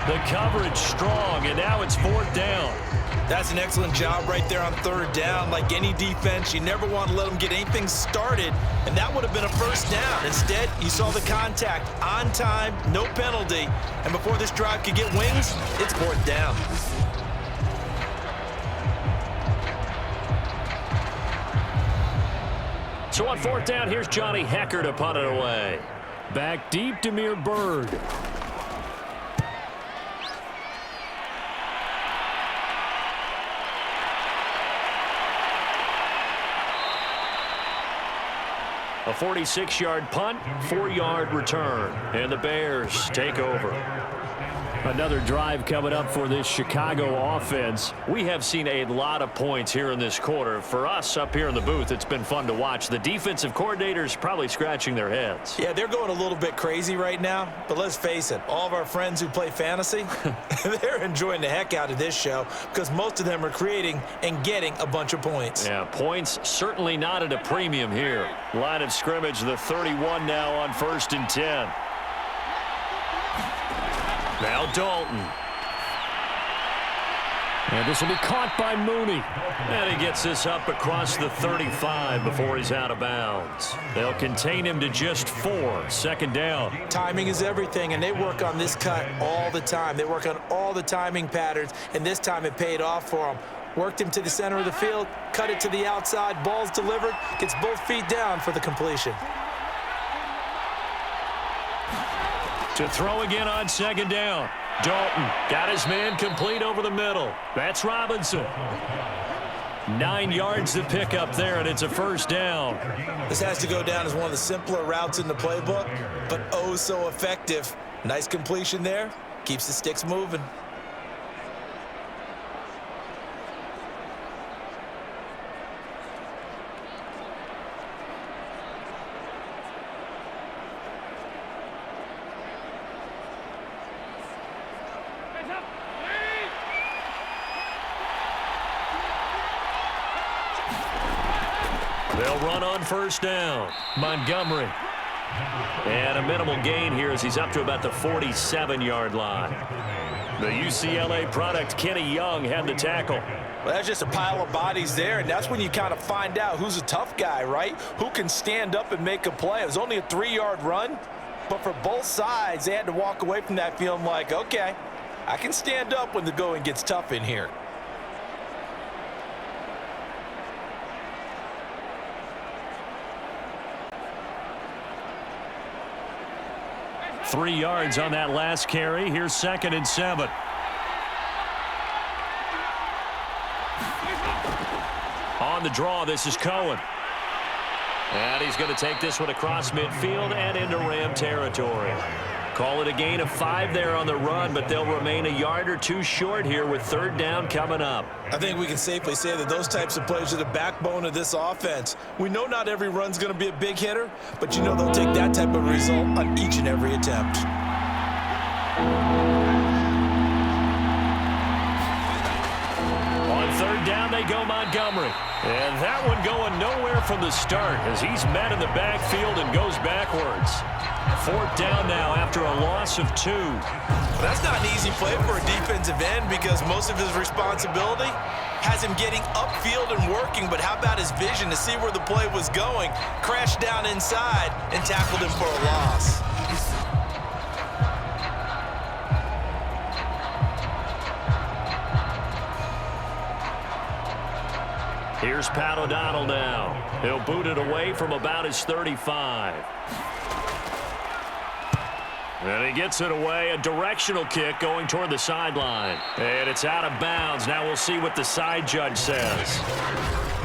Speaker 2: The coverage strong, and now it's 4th down.
Speaker 3: That's an excellent job right there on 3rd down. Like any defense, you never want to let them get anything started, and that would have been a 1st down. Instead, you saw the contact on time, no penalty, and before this drive could get wings, it's 4th down.
Speaker 2: So on 4th down, here's Johnny Hecker to punt it away.
Speaker 4: Back deep, Demir Bird.
Speaker 2: A 46-yard punt, 4-yard return. And the Bears take over.
Speaker 4: Another drive coming up for this Chicago offense.
Speaker 2: We have seen a lot of points here in this quarter. For us up here in the booth, it's been fun to watch. The defensive coordinators probably scratching their heads.
Speaker 3: Yeah, they're going a little bit crazy right now, but let's face it, all of our friends who play fantasy, they're enjoying the heck out of this show because most of them are creating and getting a bunch of points.
Speaker 2: Yeah, points certainly not at a premium here. Line of scrimmage, the 31 now on 1st and 10. Now Dalton.
Speaker 4: And this will be caught by Mooney.
Speaker 2: And he gets this up across the 35 before he's out of bounds. They'll contain him to just 4. 2nd down.
Speaker 3: Timing is everything, and they work on this cut all the time. They work on all the timing patterns, and this time it paid off for them. Worked him to the center of the field, cut it to the outside, ball's delivered, gets both feet down for the completion.
Speaker 2: To throw again on 2nd down. Dalton got his man complete over the middle. That's Robinson. 9 yards to pick up there, and it's a 1st down.
Speaker 3: This has to go down as one of the simpler routes in the playbook, but oh so effective. Nice completion there. Keeps the sticks moving.
Speaker 2: They'll run on 1st down. Montgomery. And a minimal gain here as he's up to about the 47-yard line. The UCLA product, Kenny Young, had the tackle.
Speaker 3: Well, that's just a pile of bodies there, and that's when you kind of find out who's a tough guy, right? Who can stand up and make a play. It was only a 3-yard run, but for both sides, they had to walk away from that feeling like, okay, I can stand up when the going gets tough in here.
Speaker 2: Three yards on that last carry. Here's 2nd and 7. On the draw, this is Cohen. And he's going to take this one across midfield and into Ram territory. Call it a gain of 5 there on the run, but they'll remain a yard or 2 short here with 3rd down coming up.
Speaker 3: I think we can safely say that those types of plays are the backbone of this offense. We know not every run's going to be a big hitter, but you know they'll take that type of result on each and every attempt.
Speaker 2: On 3rd down, down they go, Montgomery. And that one going nowhere from the start as he's met in the backfield and goes backwards. 4th down now after a loss of 2.
Speaker 3: Well, that's not an easy play for a defensive end because most of his responsibility has him getting upfield and working, but how about his vision to see where the play was going, crashed down inside, and tackled him for a loss.
Speaker 2: Here's Pat O'Donnell now. He'll boot it away from about his 35. And he gets it away, a directional kick going toward the sideline. And it's out of bounds. Now we'll see what the side judge says.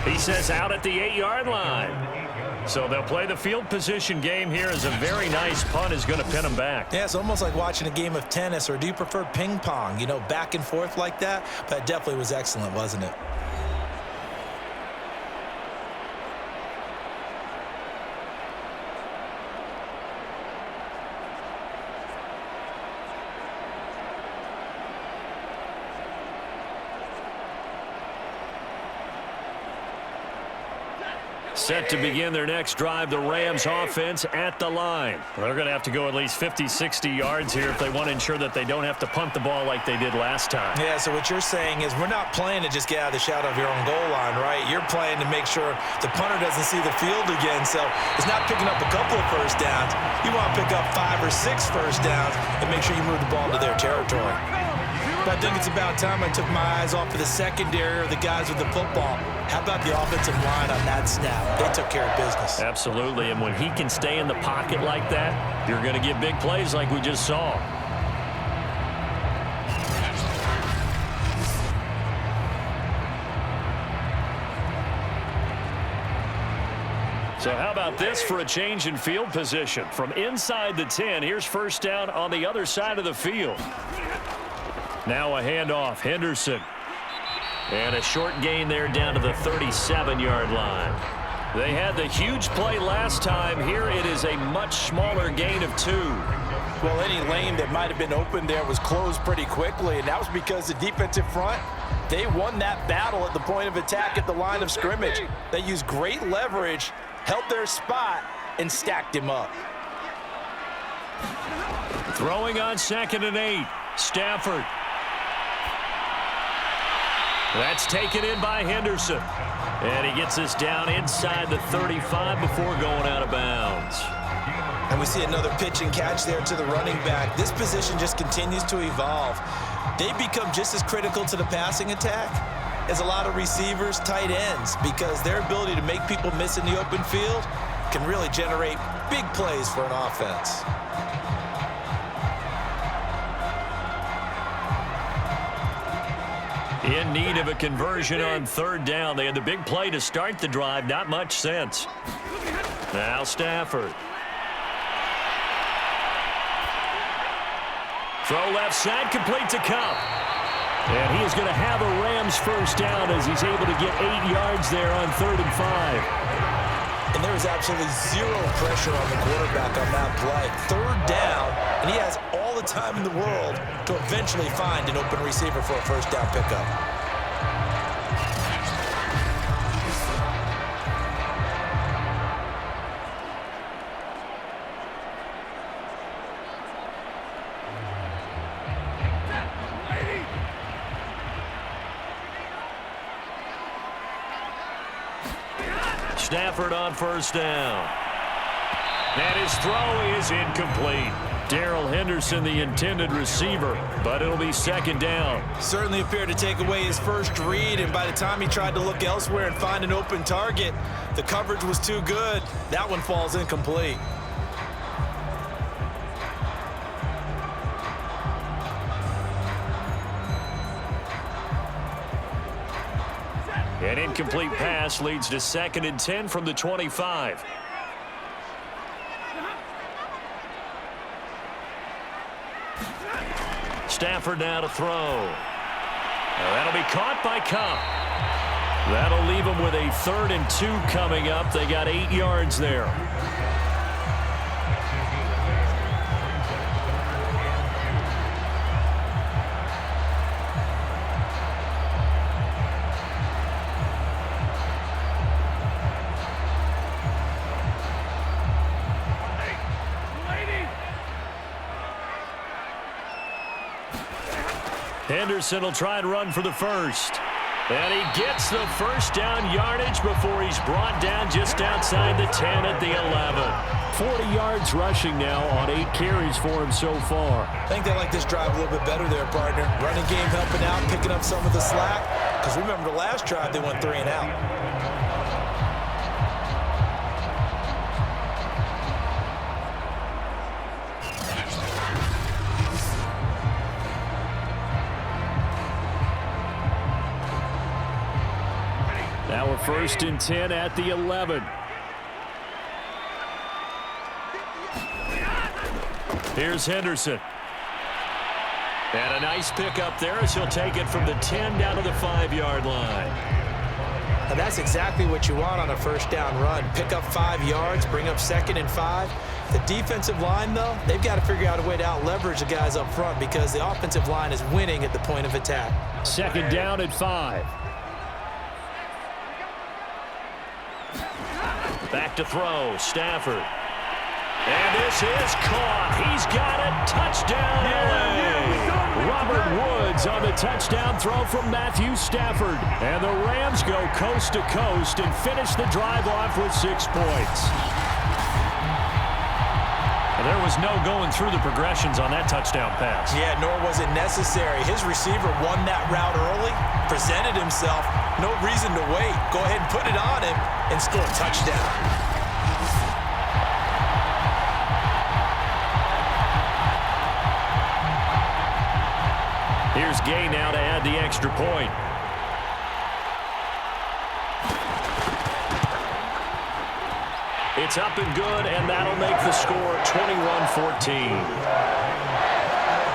Speaker 2: He says out at the 8-yard line. So they'll play the field position game here as a very nice punt is going to pin them back.
Speaker 3: Yeah, it's almost like watching a game of tennis, or do you prefer ping pong? You know, back and forth like that? But it definitely was excellent, wasn't it?
Speaker 2: Set to begin their next drive, the Rams offense at the line.
Speaker 4: They're going to have to go at least 50, 60 yards here if they want to ensure that they don't have to punt the ball like they did last time.
Speaker 3: Yeah, so what you're saying is we're not playing to just get out of the shadow of your own goal line, right? You're playing to make sure the punter doesn't see the field again. So it's not picking up a couple of first downs. You want to pick up 5 or 6 first downs and make sure you move the ball to their territory. But I think it's about time I took my eyes off of the secondary or the guys with the football. How about the offensive line on that snap? They took care of business.
Speaker 2: Absolutely, and when he can stay in the pocket like that, you're going to get big plays like we just saw. So how about this for a change in field position? From inside the 10, here's first down on the other side of the field. Now a handoff, Henderson. And a short gain there down to the 37-yard line. They had the huge play last time. Here it is a much smaller gain of 2.
Speaker 3: Well, any lane that might have been open there was closed pretty quickly, and that was because the defensive front, they won that battle at the point of attack at the line of scrimmage. They used great leverage, held their spot, and stacked him up.
Speaker 2: Throwing on 2nd and 8. Stafford. That's taken in by Henderson. And he gets this down inside the 35 before going out of bounds.
Speaker 3: And we see another pitch and catch there to the running back. This position just continues to evolve. They become just as critical to the passing attack as a lot of receivers, tight ends, because their ability to make people miss in the open field can really generate big plays for an offense.
Speaker 2: In need of a conversion on 3rd down. They had the big play to start the drive. Not much sense. Now Stafford. Throw left side, complete to Cup. And he is going to have a Rams first down as he's able to get 8 yards there on 3rd and 5.
Speaker 3: And there is absolutely zero pressure on the quarterback on that play. 3rd down, and he has all the time in the world to eventually find an open receiver for a first down pickup.
Speaker 2: Stafford on first down. And his throw is incomplete. Darrell Henderson, the intended receiver, but it'll be 2nd down.
Speaker 3: Certainly appeared to take away his first read, and by the time he tried to look elsewhere and find an open target, the coverage was too good. That one falls incomplete.
Speaker 2: An incomplete pass leads to 2nd and 10 from the 25. Stafford now to throw. Now that'll be caught by Cup. That'll leave them with a 3rd and 2 coming up. They got 8 yards there. Henderson will try and run for the first. And he gets the first down yardage before he's brought down just outside the 10 at the 11.
Speaker 4: 40 yards rushing now on 8 carries for him so far.
Speaker 3: I think they like this drive a little bit better there, partner. Running game helping out, picking up some of the slack. Because remember the last drive, they went 3 and out.
Speaker 4: Now a 1st and 10 at the 11.
Speaker 2: Here's Henderson. And a nice pickup there as he'll take it from the 10 down to the 5-yard line.
Speaker 3: And that's exactly what you want on a first down run. Pick up 5 yards, bring up 2nd and 5. The defensive line, though, they've got to figure out a way to out-leverage the guys up front because the offensive line is winning at the point of attack.
Speaker 4: 2nd down at 5.
Speaker 2: Back to throw, Stafford. And this is caught. He's got it. Touchdown, L.A.
Speaker 4: Robert Woods on the touchdown throw from Matthew Stafford. And the Rams go coast to coast and finish the drive off with 6 points.
Speaker 2: Well, there was no going through the progressions on that touchdown pass.
Speaker 3: Yeah, nor was it necessary. His receiver won that route early, presented himself. No reason to wait. Go ahead and put it on him and score a touchdown.
Speaker 2: Here's Gay now to add the extra point. It's up and good, and that'll make the score 21-14.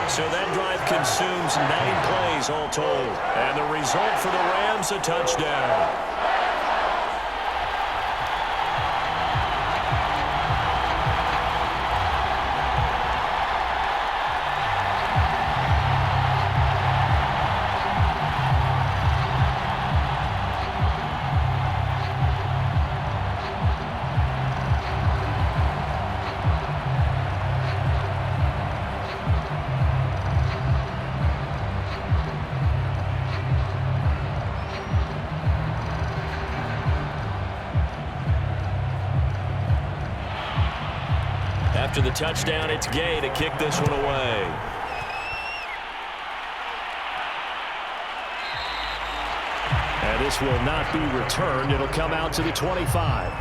Speaker 2: So that drive consumes 9 plays all told. And the result for the Rams, a touchdown. After the touchdown, it's Gay to kick this one away.
Speaker 4: And this will not be returned. It'll come out to the 25.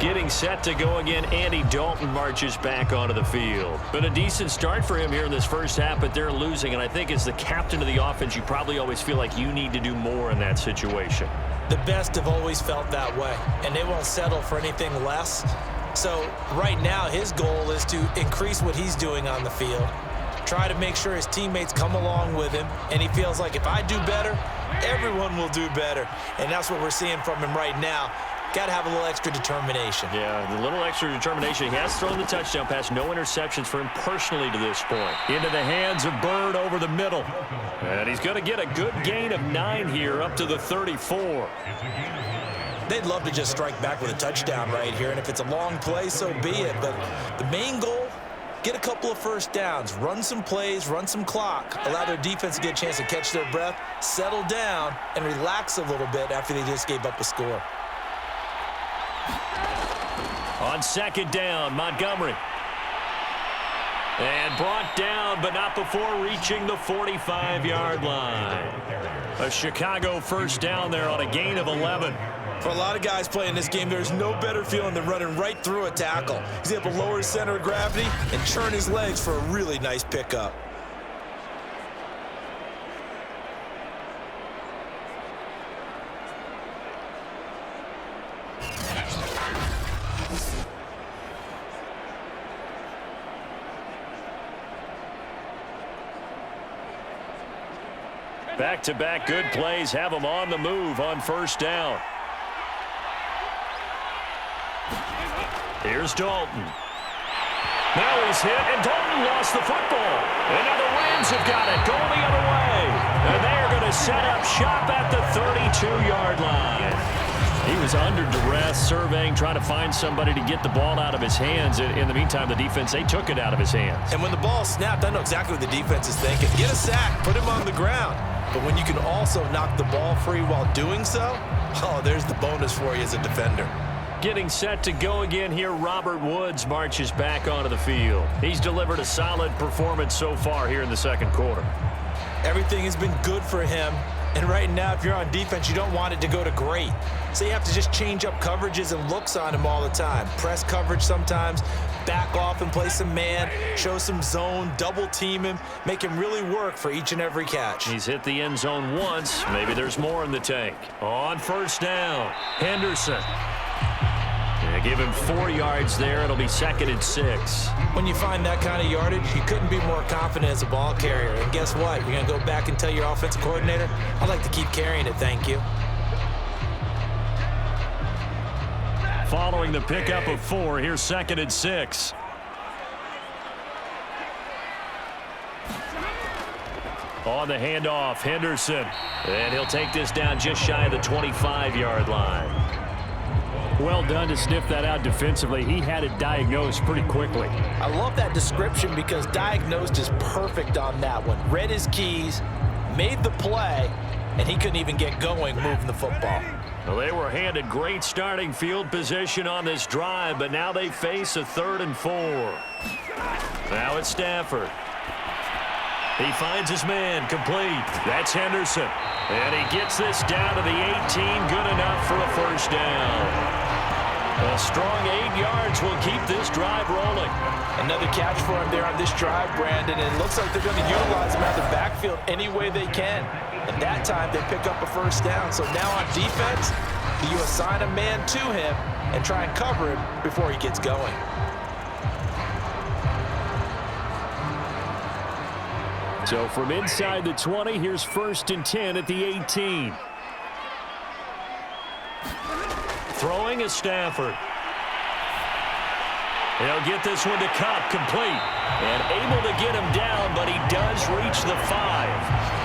Speaker 2: Getting set to go again, Andy Dalton marches back onto the field. Been a decent start for him here in this first half, but they're losing. And I think as the captain of the offense, you probably always feel like you need to do more in that situation.
Speaker 3: The best have always felt that way, and they won't settle for anything less. So right now his goal is to increase what he's doing on the field, try to make sure his teammates come along with him, and he feels like if I do better, everyone will do better. And that's what we're seeing from him right now. Got to have a little extra determination.
Speaker 2: Yeah, the little extra determination. He has thrown the touchdown pass. No interceptions for him personally to this point.
Speaker 4: Into the hands of Bird over the middle.
Speaker 2: And he's going to get a good gain of 9 here up to the 34.
Speaker 3: They'd love to just strike back with a touchdown right here, and if it's a long play, so be it. But the main goal, get a couple of first downs, run some plays, run some clock, allow their defense to get a chance to catch their breath, settle down, and relax a little bit after they just gave up a score.
Speaker 2: On 2nd down, Montgomery. And brought down, but not before reaching the 45-yard line. A Chicago first down there on a gain of 11.
Speaker 3: For a lot of guys playing this game, there's no better feeling than running right through a tackle. He's able to lower his center of gravity and churn his legs for a really nice pickup.
Speaker 2: Back-to-back good plays have him on the move on first down. Here's Dalton. Now he's hit, and Dalton lost the football. And now the Rams have got it, going the other way. And they are going to set up shop at the 32-yard line.
Speaker 4: He was under duress, surveying, trying to find somebody to get the ball out of his hands. In the meantime, the defense, they took it out of his hands.
Speaker 3: And when the ball snapped, I know exactly what the defense is thinking. Get a sack, put him on the ground. But when you can also knock the ball free while doing so, oh, there's the bonus for you as a defender.
Speaker 2: Getting set to go again here, Robert Woods marches back onto the field. He's delivered a solid performance so far here in the second quarter.
Speaker 3: Everything has been good for him. And right now, if you're on defense, you don't want it to go to great. So you have to just change up coverages and looks on him all the time. Press coverage sometimes, back off and play some man, show some zone, double team him, make him really work for each and every catch.
Speaker 2: He's hit the end zone once. Maybe there's more in the tank. On first down, Henderson. Yeah, give him 4 yards there. It'll be 2nd and 6.
Speaker 3: When you find that kind of yardage, you couldn't be more confident as a ball carrier. And guess what? You're going to go back and tell your offensive coordinator, I'd like to keep carrying it, thank you.
Speaker 2: Following the pickup of 4, here's 2nd and 6. On the handoff, Henderson. And he'll take this down just shy of the 25-yard line.
Speaker 4: Well done to sniff that out defensively. He had it diagnosed pretty quickly.
Speaker 3: I love that description because diagnosed is perfect on that one. Read his keys, made the play, and he couldn't even get going moving the football.
Speaker 2: Well, they were handed great starting field position on this drive, but now they face a 3rd and 4. Now it's Stafford. He finds his man, complete. That's Henderson. And he gets this down to the 18, good enough for a first down. A strong 8 yards will keep this drive rolling.
Speaker 3: Another catch for him there on this drive, Brandon, and it looks like they're going to utilize him out of the backfield any way they can. And that time, they pick up a first down. So now on defense, do you assign a man to him and try and cover him before he gets going?
Speaker 4: So from inside the 20, here's 1st and 10 at the 18.
Speaker 2: Throwing is Stafford. He'll get this one to Cup, complete. And able to get him down, but he does reach the 5.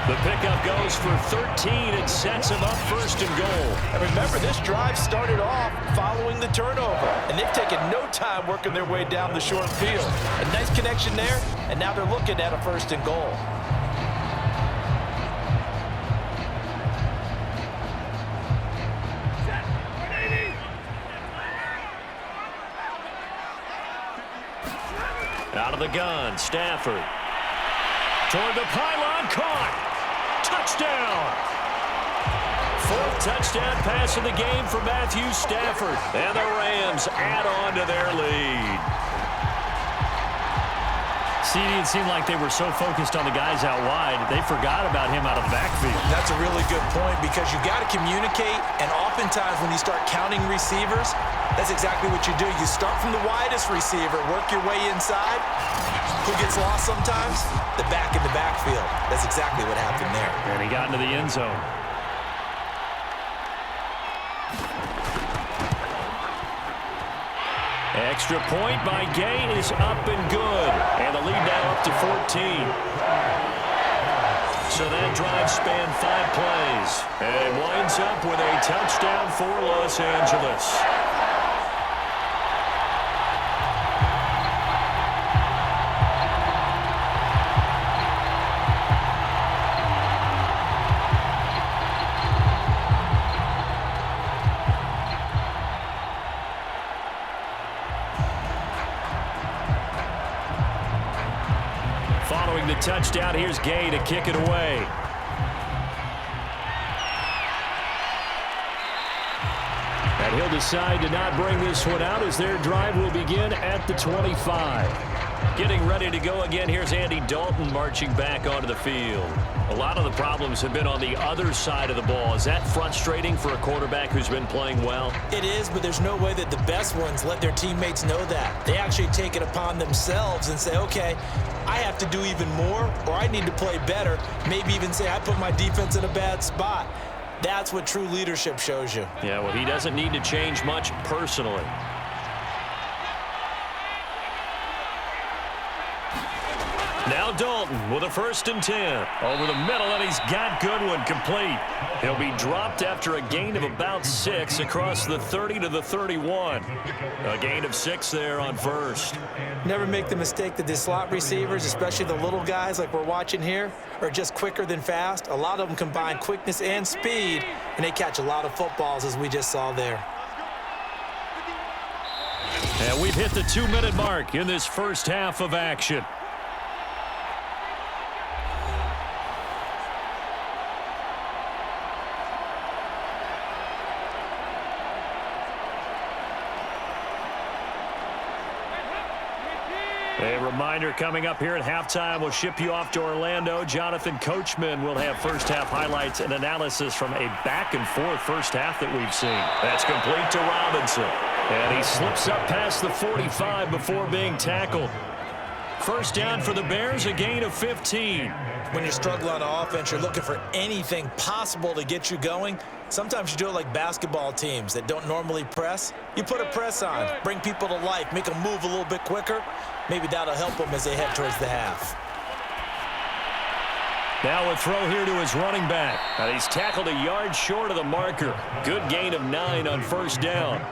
Speaker 2: The pickup goes for 13 and sets him up 1st and goal.
Speaker 3: And remember, this drive started off following the turnover, and they've taken no time working their way down the short field. A nice connection there, and now they're looking at a 1st and goal.
Speaker 2: Out of the gun, Stafford. Toward the pylon, caught. Touchdown. 4th touchdown pass of the game for Matthew Stafford. And the Rams add on to their lead.
Speaker 4: CD, it seemed like they were so focused on the guys out wide, they forgot about him out of the backfield.
Speaker 3: That's a really good point because you got to communicate, and oftentimes when you start counting receivers, that's exactly what you do. You start from the widest receiver, work your way inside. Who gets lost sometimes? The back in the backfield. That's exactly what happened there.
Speaker 4: And he got into the end zone.
Speaker 2: Extra point by Gay is up and good. And the lead now up to 14. So that drive spanned 5 plays. And it winds up with a touchdown for Los Angeles. Following the touchdown, here's Gay to kick it away.
Speaker 4: And he'll decide to not bring this one out as their drive will begin at the 25.
Speaker 2: Getting ready to go again, here's Andy Dalton marching back onto the field. A lot of the problems have been on the other side of the ball. Is that frustrating for a quarterback who's been playing well?
Speaker 3: It is, but there's no way that the best ones let their teammates know that. They actually take it upon themselves and say, okay, I have to do even more, or I need to play better. Maybe even say I put my defense in a bad spot. That's what true leadership shows you.
Speaker 2: Yeah, well, he doesn't need to change much personally. Now Dalton with a 1st and 10. Over the middle, and he's got Goodwin complete. He'll be dropped after a gain of about 6 across the 30 to the 31. A gain of 6 there on 1st.
Speaker 3: Never make the mistake that the slot receivers, especially the little guys like we're watching here, are just quicker than fast. A lot of them combine quickness and speed, and they catch a lot of footballs, as we just saw there.
Speaker 2: And we've hit the 2-minute mark in this first half of action. A reminder coming up here at halftime. We'll ship you off to Orlando. Jonathan Coachman will have first half highlights and analysis from a back-and-forth first half that we've seen. That's complete to Robinson. And he slips up past the 45 before being tackled. First down for the Bears, a gain of 15.
Speaker 3: When you're struggling on offense, you're looking for anything possible to get you going. Sometimes you do it like basketball teams that don't normally press. You put a press on, bring people to life, make them move a little bit quicker. Maybe that'll help them as they head towards the half.
Speaker 2: Now a throw here to his running back. He's tackled a yard short of the marker. Good gain of 9 on first down.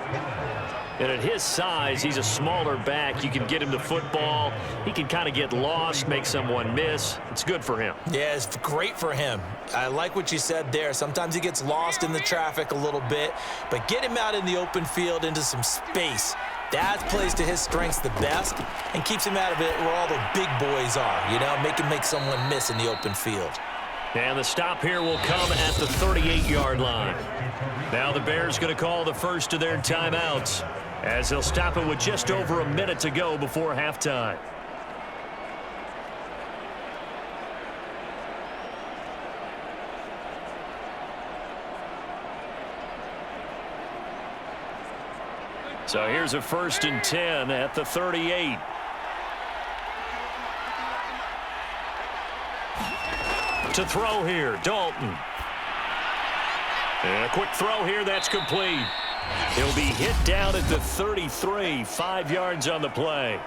Speaker 2: And at his size, he's a smaller back. You can get him the football. He can kind of get lost, make someone miss. It's good for him.
Speaker 3: Yeah, it's great for him. I like what you said there. Sometimes he gets lost in the traffic a little bit, but get him out in the open field into some space. That plays to his strengths the best and keeps him out of it where all the big boys are, you know, make someone miss in the open field.
Speaker 2: And the stop here will come at the 38-yard line. Now the Bears going to call the first of their timeouts, as they'll stop it with just over a minute to go before halftime. So here's a 1st and 10 at the 38. To throw here, Dalton. And a quick throw here, that's complete. He'll be hit down at the 33, 5 yards on the play.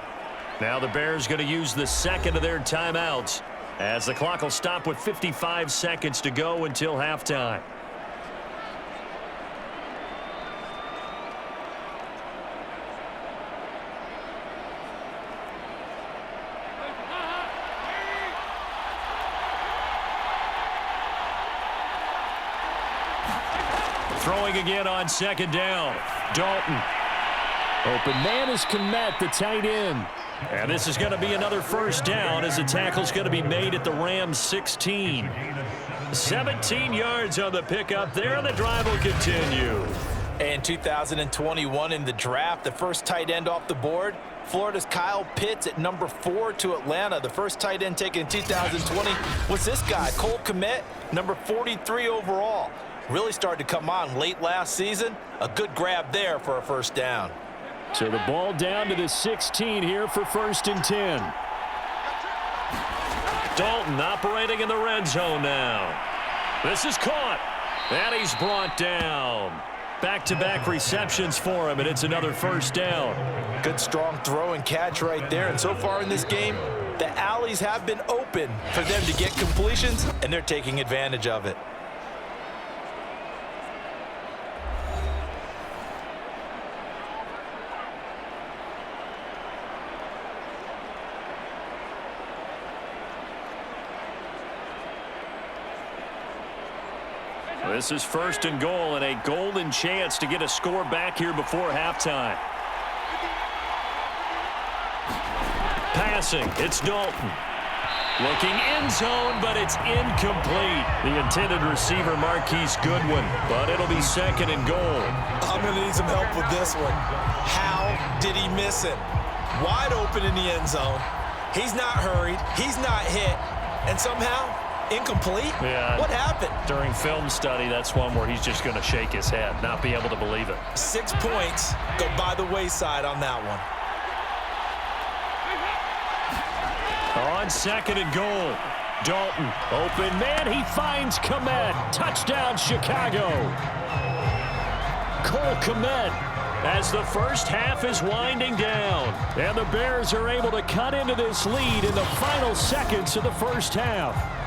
Speaker 2: Now the Bears going to use the second of their timeouts, as the clock will stop with 55 seconds to go until halftime. Throwing again on second down. Dalton.
Speaker 4: Open man is Kmet, the tight end.
Speaker 2: And this is going to be another first down, as the tackle's going to be made at the Rams 16. 17 yards on the pickup there. The drive will continue.
Speaker 3: And 2021 in the draft, the first tight end off the board, Florida's Kyle Pitts at number 4 to Atlanta. The first tight end taken in 2020 was this guy, Cole Kmet, number 43 overall. Really started to come on late last season. A good grab there for a first down.
Speaker 4: So the ball down to the 16 here for 1st and 10.
Speaker 2: Dalton operating in the red zone now. This is caught. And he's brought down. Back-to-back receptions for him, and it's another first down.
Speaker 3: Good strong throw and catch right there. And so far in this game, the alleys have been open for them to get completions, and they're taking advantage of it.
Speaker 2: This is 1st and goal, and a golden chance to get a score back here before halftime. Passing, it's Dalton. Looking end zone, but it's incomplete. The intended receiver, Marquise Goodwin, but it'll be 2nd and goal.
Speaker 3: I'm going to need some help with this one. How did he miss it? Wide open in the end zone. He's not hurried. He's not hit. And somehow, incomplete?
Speaker 2: Yeah.
Speaker 3: What happened?
Speaker 2: During film study, that's one where he's just going to shake his head, not be able to believe it.
Speaker 3: 6 points go by the wayside on that one.
Speaker 2: On 2nd and goal, Dalton. Open man, he finds Kmet. Touchdown, Chicago. Cole Kmet
Speaker 4: as the first half is winding down. And the Bears are able to cut into this lead in the final seconds of the first half.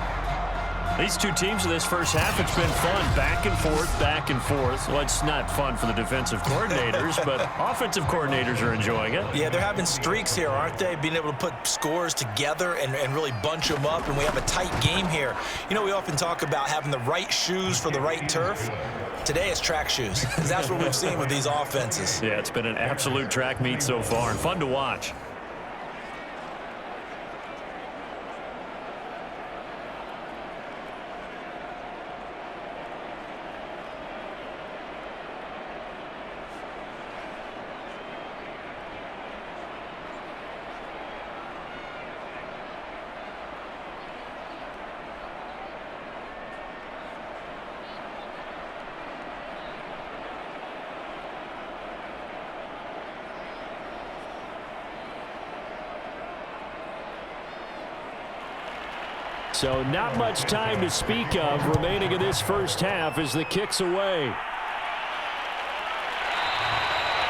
Speaker 2: These two teams in this first half, it's been fun. Back and forth, back and forth. Well, it's not fun for the defensive coordinators, but offensive coordinators are enjoying it.
Speaker 3: Yeah, they're having streaks here, aren't they? Being able to put scores together and really bunch them up, and we have a tight game here. You know, we often talk about having the right shoes for the right turf. Today it's track shoes. That's what we've seen with these offenses.
Speaker 2: Yeah, it's been an absolute track meet so far, and fun to watch.
Speaker 4: So not much time to speak of remaining in this first half as the kick's away.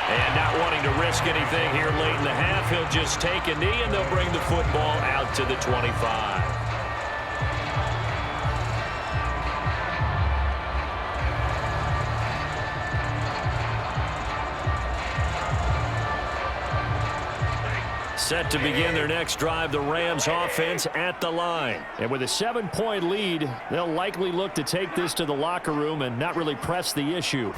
Speaker 2: And not wanting to risk anything here late in the half, he'll just take a knee and they'll bring the football out to the 25. Set to begin their next drive, the Rams offense at the line.
Speaker 4: And with a 7-point lead, they'll likely look to take this to the locker room and not really press the issue.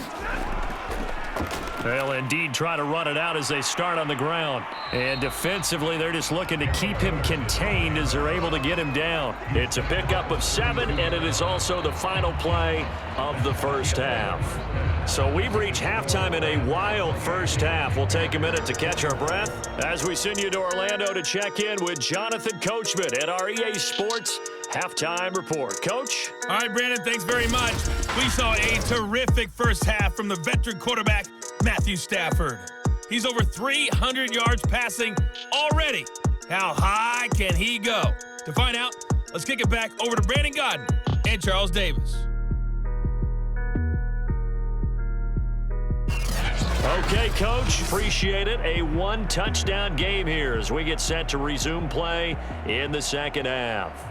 Speaker 2: They'll indeed try to run it out as they start on the ground. And defensively, they're just looking to keep him contained as they're able to get him down. It's a pickup of 7, and it is also the final play of the first half. So we've reached halftime in a wild first half. We'll take a minute to catch our breath as we send you to Orlando to check in with Jonathan Coachman at our EA Sports Halftime Report. Coach?
Speaker 5: All right, Brandon, thanks very much. We saw a terrific first half from the veteran quarterback, Matthew Stafford. He's over 300 yards passing already. How high can he go? To find out, let's kick it back over to Brandon Godden and Charles Davis.
Speaker 4: Okay, Coach, appreciate it. A one-touchdown game here as we get set to resume play in the second half.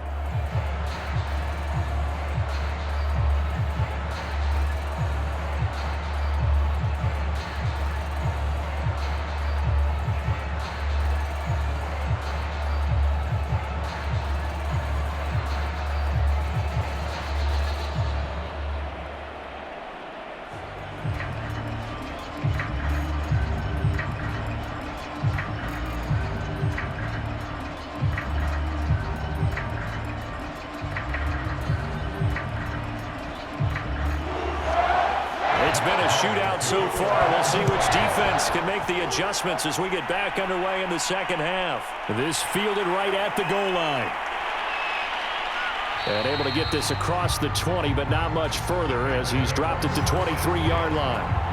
Speaker 4: Shootout so far. We'll see which defense can make the adjustments as we get back underway in the second half. This fielded right at the goal line. And able to get this across the 20, but not much further as he's dropped it to 23-yard line.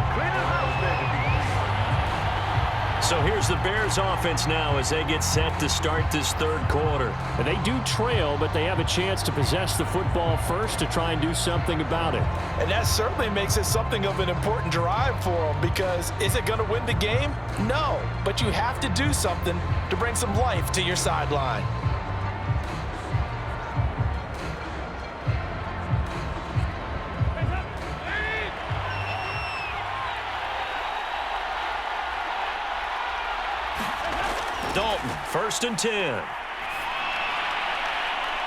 Speaker 4: So here's the Bears offense now as they get set to start this third quarter. And they do trail, but they have a chance to possess the football first to try and do something about it.
Speaker 3: And that certainly makes it something of an important drive for them, because is it going to win the game? No, but you have to do something to bring some life to your sideline.
Speaker 2: Dalton, 1st and 10.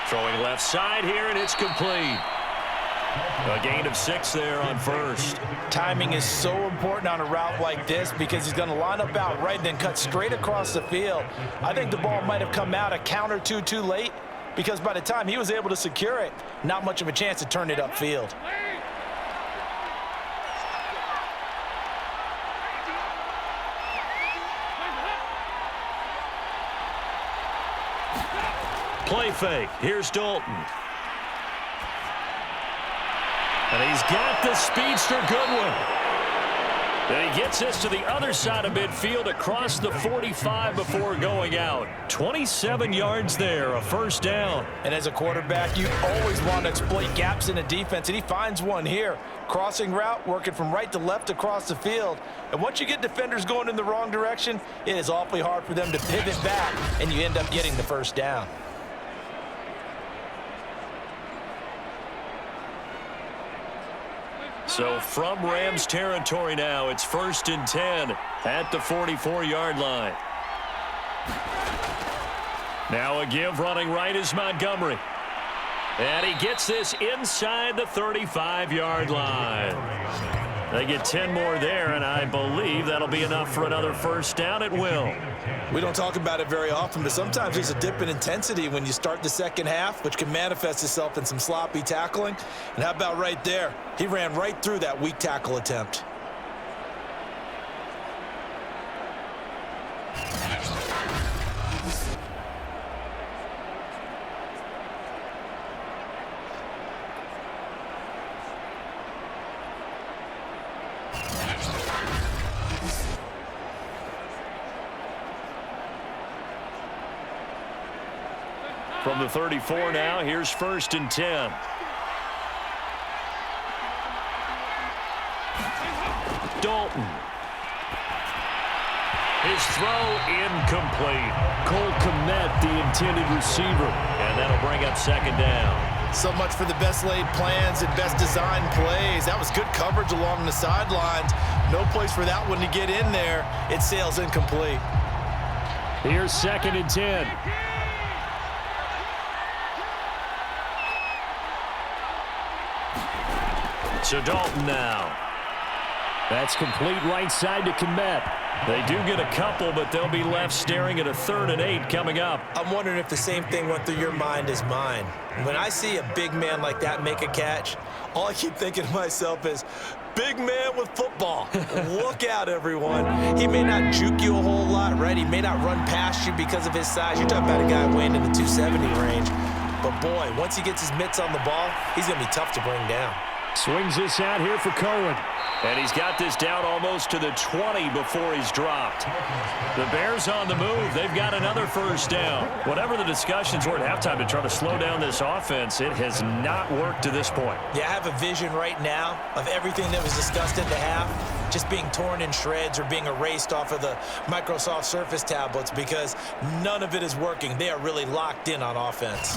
Speaker 2: Throwing left side here, and it's complete. A gain of 6 there on first.
Speaker 3: Timing is so important on a route like this because he's going to line up out right and then cut straight across the field. I think the ball might have come out a count or two too late because by the time he was able to secure it, not much of a chance to turn it upfield.
Speaker 2: Play fake. Here's Dalton. And he's got the speedster Goodwin. And he gets this to the other side of midfield across the 45 before going out. 27 yards there, a first down.
Speaker 3: And as a quarterback, you always want to exploit gaps in a defense, and he finds one here. Crossing route, working from right to left across the field. And once you get defenders going in the wrong direction, it is awfully hard for them to pivot back, and you end up getting the first down.
Speaker 2: So from Rams territory now, it's 1st and 10 at the 44-yard line. Now a give running right is Montgomery. And he gets this inside the 35-yard line. They get 10 more there, and I believe that'll be enough for another first down. It will.
Speaker 3: We don't talk about it very often, but sometimes there's a dip in intensity when you start the second half, which can manifest itself in some sloppy tackling. And how about right there? He ran right through that weak tackle attempt.
Speaker 2: From the 34 now, here's 1st and 10. Dalton. His throw incomplete.
Speaker 4: Cole Kmet, the intended receiver.
Speaker 2: And that'll bring up 2nd down.
Speaker 3: So much for the best laid plans and best designed plays. That was good coverage along the sidelines. No place for that one to get in there. It sails incomplete.
Speaker 4: Here's 2nd and 10.
Speaker 2: So Dalton now.
Speaker 4: That's complete right side to Kmet.
Speaker 2: They do get a couple, but they'll be left staring at a 3rd and 8 coming up.
Speaker 3: I'm wondering if the same thing went through your mind as mine. When I see a big man like that make a catch, all I keep thinking to myself is, big man with football. Look out, everyone. He may not juke you a whole lot, right? He may not run past you because of his size. You're talking about a guy weighing in the 270 range. But, boy, once he gets his mitts on the ball, he's going to be tough to bring down.
Speaker 4: Swings this out here for Cohen.
Speaker 2: And he's got this down almost to the 20 before he's dropped. The Bears on the move. They've got another first down. Whatever the discussions were at halftime to try to slow down this offense, it has not worked to this point.
Speaker 3: Yeah, I have a vision right now of everything that was discussed at the half just being torn in shreds or being erased off of the Microsoft Surface tablets because none of it is working. They are really locked in on offense.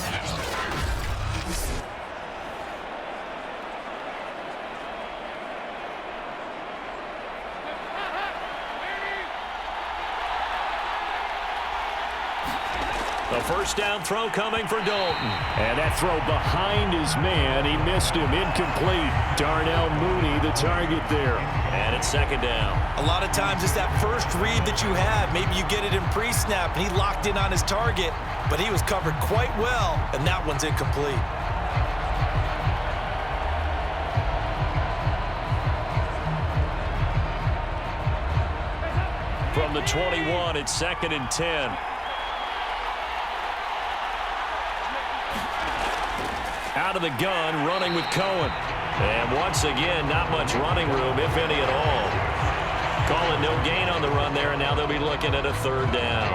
Speaker 2: The first down throw coming for Dalton.
Speaker 4: And that throw behind his man. He missed him. Incomplete. Darnell Mooney, the target there.
Speaker 2: And it's 2nd down.
Speaker 3: A lot of times it's that first read that you have. Maybe you get it in pre-snap, and he locked in on his target, but he was covered quite well, and that one's incomplete.
Speaker 2: From the 21, it's 2nd and 10. Out of the gun, running with Cohen. And once again, not much running room, if any at all. Call it no gain on the run there, and now they'll be looking at a 3rd down.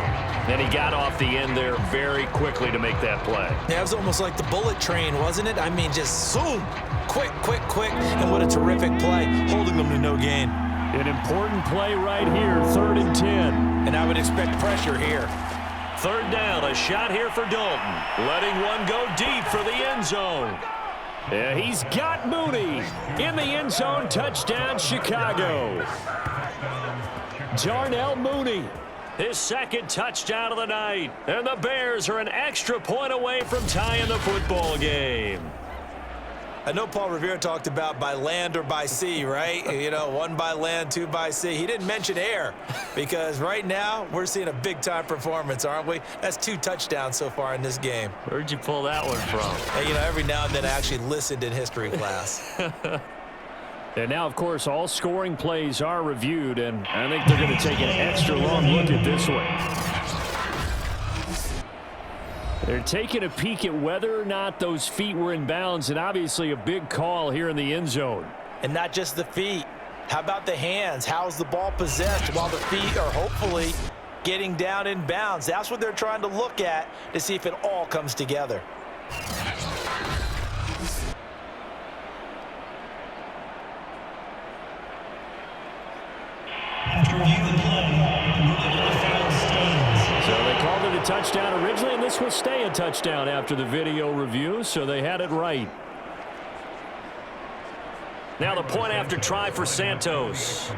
Speaker 2: And he got off the end there very quickly to make that play.
Speaker 3: Yeah, it was almost like the bullet train, wasn't it? I mean, just zoom. Quick, quick, quick. And what a terrific play, holding them to no gain.
Speaker 4: An important play right here, 3rd and 10.
Speaker 3: And I would expect pressure here.
Speaker 2: 3rd down, a shot here for Dalton. Letting one go deep for the end zone.
Speaker 4: Yeah, he's got Mooney in the end zone. Touchdown, Chicago. Darnell Mooney.
Speaker 2: His 2nd touchdown of the night. And the Bears are an extra point away from tying the football game.
Speaker 3: I know Paul Revere talked about by land or by sea, right? You know, 1 by land, 2 by sea. He didn't mention air because right now we're seeing a big-time performance, aren't we? That's 2 touchdowns so far in this game.
Speaker 2: Where'd you pull that one from?
Speaker 3: And, you know, every now and then I actually listened in history class.
Speaker 4: And now, of course, all scoring plays are reviewed, and I think they're going to take an extra long look at this one. They're taking a peek at whether or not those feet were in bounds, and obviously a big call here in the end zone.
Speaker 3: And not just the feet. How about the hands? How's the ball possessed while the feet are hopefully getting down in bounds? That's what they're trying to look at to see if it all comes together.
Speaker 4: After reviewing the play, the foul stands. So they called it a touchdown originally, and this will stay a touchdown after the video review, so they had it right. Now the point after try for Santos.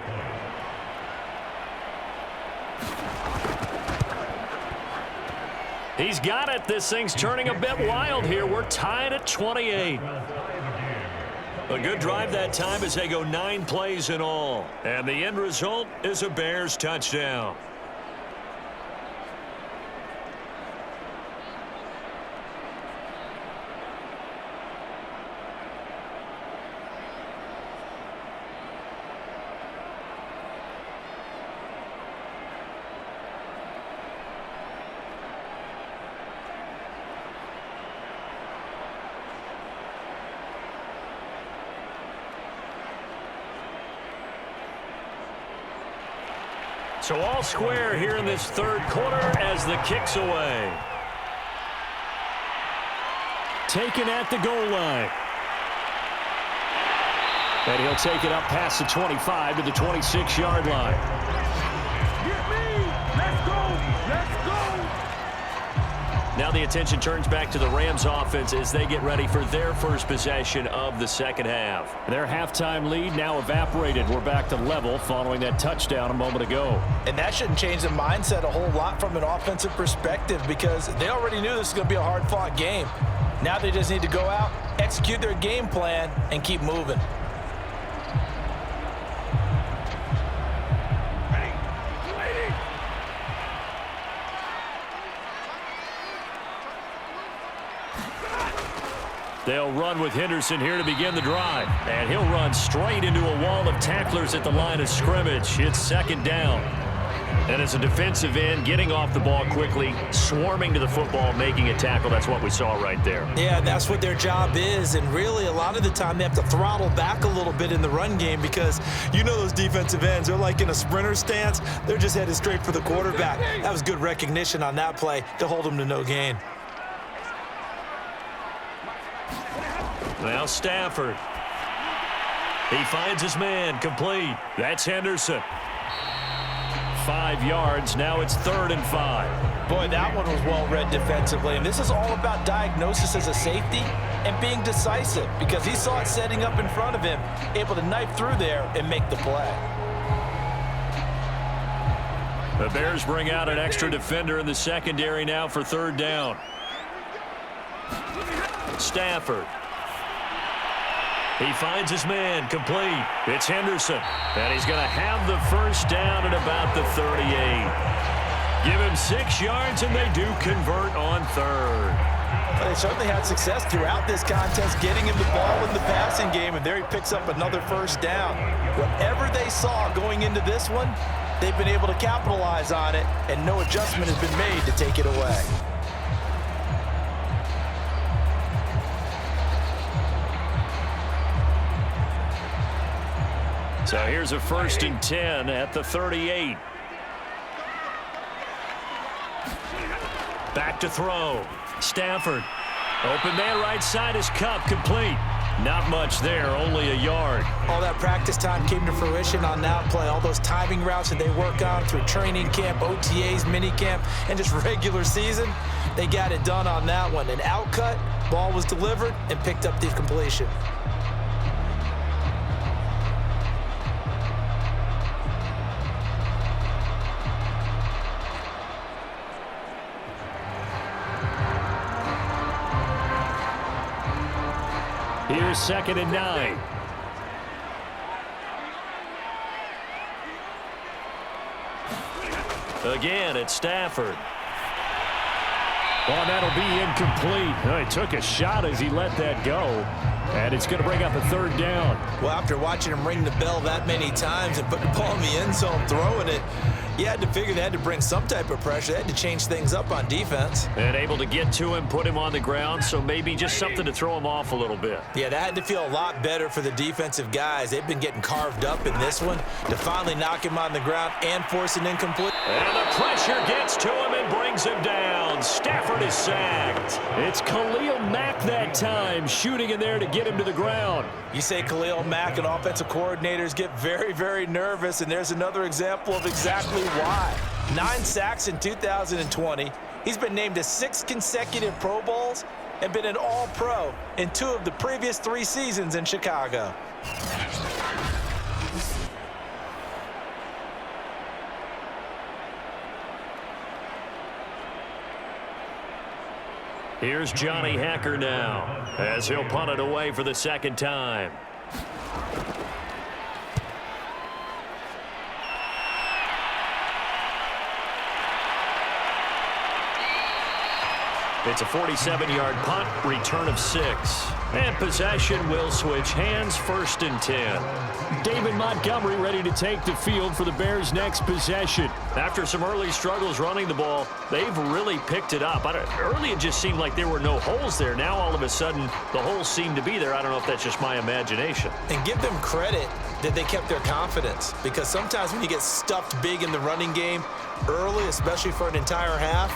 Speaker 4: He's got it. This thing's turning a bit wild here. We're tied at 28. A good drive that time as they go 9 plays in all. And the end result is a Bears touchdown. So all square here in this third quarter as the kick's away. Taken at the goal line. And he'll take it up past the 25 to the 26-yard line.
Speaker 5: Get me! Let's go! Let's go!
Speaker 4: Now the attention turns back to the Rams offense as they get ready for their first possession of the second half. Their halftime lead now evaporated. We're back to level following that touchdown a moment ago.
Speaker 3: And that shouldn't change the mindset a whole lot from an offensive perspective because they already knew this was going to be a hard-fought game. Now they just need to go out, execute their game plan, and keep moving.
Speaker 4: They'll run with Henderson here to begin the drive. And he'll run straight into a wall of tacklers at the line of scrimmage. It's second down. And as a defensive end, getting off the ball quickly, swarming to the football, making a tackle, that's what we saw right there.
Speaker 3: Yeah, that's what their job is. And really, a lot of the time, they have to throttle back a little bit in the run game because you know those defensive ends, they're like in a sprinter stance. They're just headed straight for the quarterback. That was good recognition on that play to hold them to no gain.
Speaker 4: Now Stafford. He finds his man, complete. That's Henderson. 5 yards, now it's 3rd and 5.
Speaker 3: Boy, that one was well read defensively. And this is all about diagnosis as a safety and being decisive because he saw it setting up in front of him, able to knife through there and make the play.
Speaker 4: The Bears bring out an extra defender in the secondary now for 3rd down. Stafford. He finds his man, complete. It's Henderson, and he's going to have the first down at about the 38. Give him 6 yards, and they do convert on 3rd.
Speaker 3: Well, they certainly had success throughout this contest, getting him the ball in the passing game, and there he picks up another first down. Whatever they saw going into this one, they've been able to capitalize on it, and no adjustment has been made to take it away.
Speaker 4: So here's a 1st and 10 at the 38. Back to throw. Stafford. Open man right side is Cup, complete. Not much there, only a yard.
Speaker 3: All that practice time came to fruition on that play. All those timing routes that they work on through training camp, OTAs, mini camp, and just regular season, they got it done on that one. An outcut, ball was delivered, and picked up the completion.
Speaker 4: Here's 2nd and 9. Again, it's Stafford. Well, that'll be incomplete. He took a shot as he let that go. And it's going to bring up a 3rd down.
Speaker 3: Well, after watching him ring the bell that many times and put the ball in the end zone, throwing it, You had to figure they had to bring some type of pressure. They had to change things up on defense.
Speaker 2: And able to get to him, put him on the ground, so maybe just something to throw him off a little bit.
Speaker 3: Yeah, that had to feel a lot better for the defensive guys. They've been getting carved up in this one to finally knock him on the ground and force an incomplete.
Speaker 2: And the pressure gets to him and brings him down. Stafford is sacked.
Speaker 4: It's Khalil Mack that time, shooting in there to get him to the ground.
Speaker 3: You say Khalil Mack and offensive coordinators get very, very nervous, and there's another example of exactly why. 9 sacks in 2020. He's been named to 6 consecutive Pro Bowls and been an All-Pro in 2 of the previous 3 seasons in Chicago.
Speaker 2: Here's Johnny Hacker now as he'll punt it away for the second time. It's a 47-yard punt, return of 6. And possession will switch hands, 1st and 10.
Speaker 4: David Montgomery ready to take the field for the Bears' next possession.
Speaker 2: After some early struggles running the ball, they've really picked it up. Early it just seemed like there were no holes there. Now all of a sudden the holes seem to be there. I don't know if that's just my imagination.
Speaker 3: And give them credit that they kept their confidence, because sometimes when you get stuffed big in the running game early, especially for an entire half,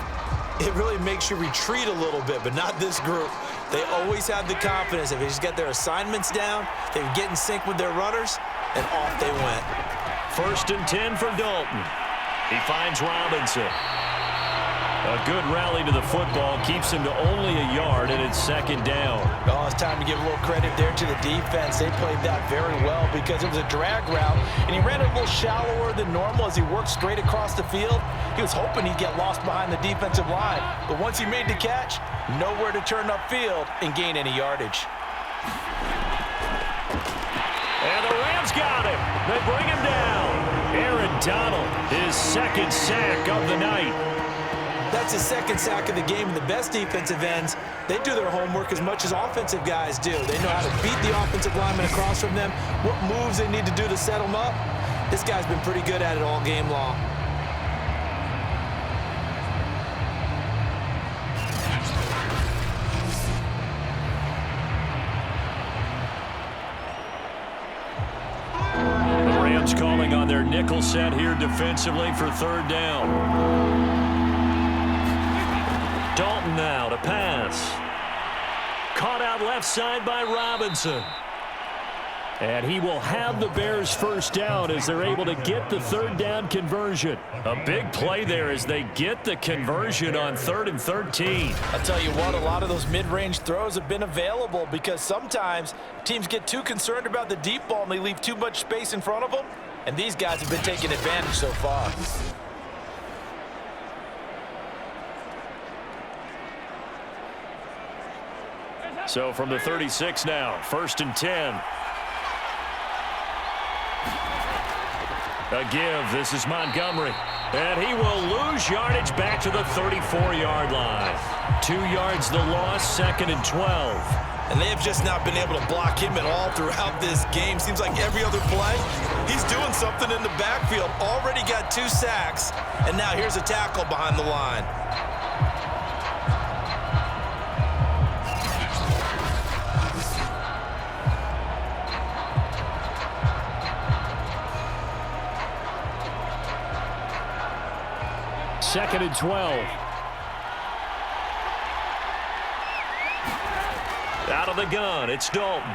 Speaker 3: it really makes you retreat a little bit, but not this group. They always have the confidence. If they just get their assignments down, they get in sync with their runners, and off they went.
Speaker 2: 1st and 10 for Dalton. He finds Robinson. A good rally to the football keeps him to only a yard, and it's 2nd down.
Speaker 3: Oh, it's time to give a little credit there to the defense. They played that very well because it was a drag route, and he ran a little shallower than normal as he worked straight across the field. He was hoping he'd get lost behind the defensive line, but once he made the catch, nowhere to turn upfield and gain any yardage.
Speaker 2: And the Rams got him. They bring him down. Aaron Donald, his 2nd sack of the night.
Speaker 3: That's his 2nd sack of the game. And the best defensive ends, they do their homework as much as offensive guys do. They know how to beat the offensive lineman across from them, what moves they need to do to set them up. This guy's been pretty good at it all game long.
Speaker 2: The Rams calling on their nickel set here defensively for 3rd down. Dalton now to pass. Caught out left side by Robinson.
Speaker 4: And he will have the Bears' 1st down as they're able to get the 3rd down conversion.
Speaker 2: A big play there as they get the conversion on 3rd and 13.
Speaker 3: I'll tell you what, a lot of those mid-range throws have been available because sometimes teams get too concerned about the deep ball and they leave too much space in front of them. And these guys have been taking advantage so far.
Speaker 2: So from the 36 now, 1st and 10. A give. This is Montgomery. And he will lose yardage back to the 34-yard line. 2 yards the loss, 2nd and 12.
Speaker 3: And they have just not been able to block him at all throughout this game. Seems like every other play, he's doing something in the backfield. Already got 2 sacks, and now here's a tackle behind the line.
Speaker 4: Second and 12.
Speaker 2: Out of the gun, it's Dalton.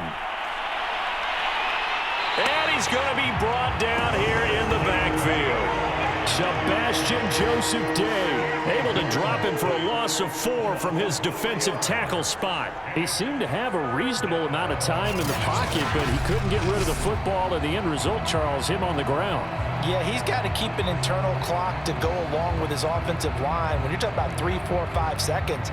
Speaker 2: And he's going to be brought down here in the backfield.
Speaker 4: Sebastian Joseph Day able to drop him for a loss of 4 from his defensive tackle spot. He seemed to have a reasonable amount of time in the pocket, but he couldn't get rid of the football, and the end result, Charles, him on the ground.
Speaker 3: Yeah, he's got to keep an internal clock to go along with his offensive line. When you're talking about 3, 4, 5 seconds,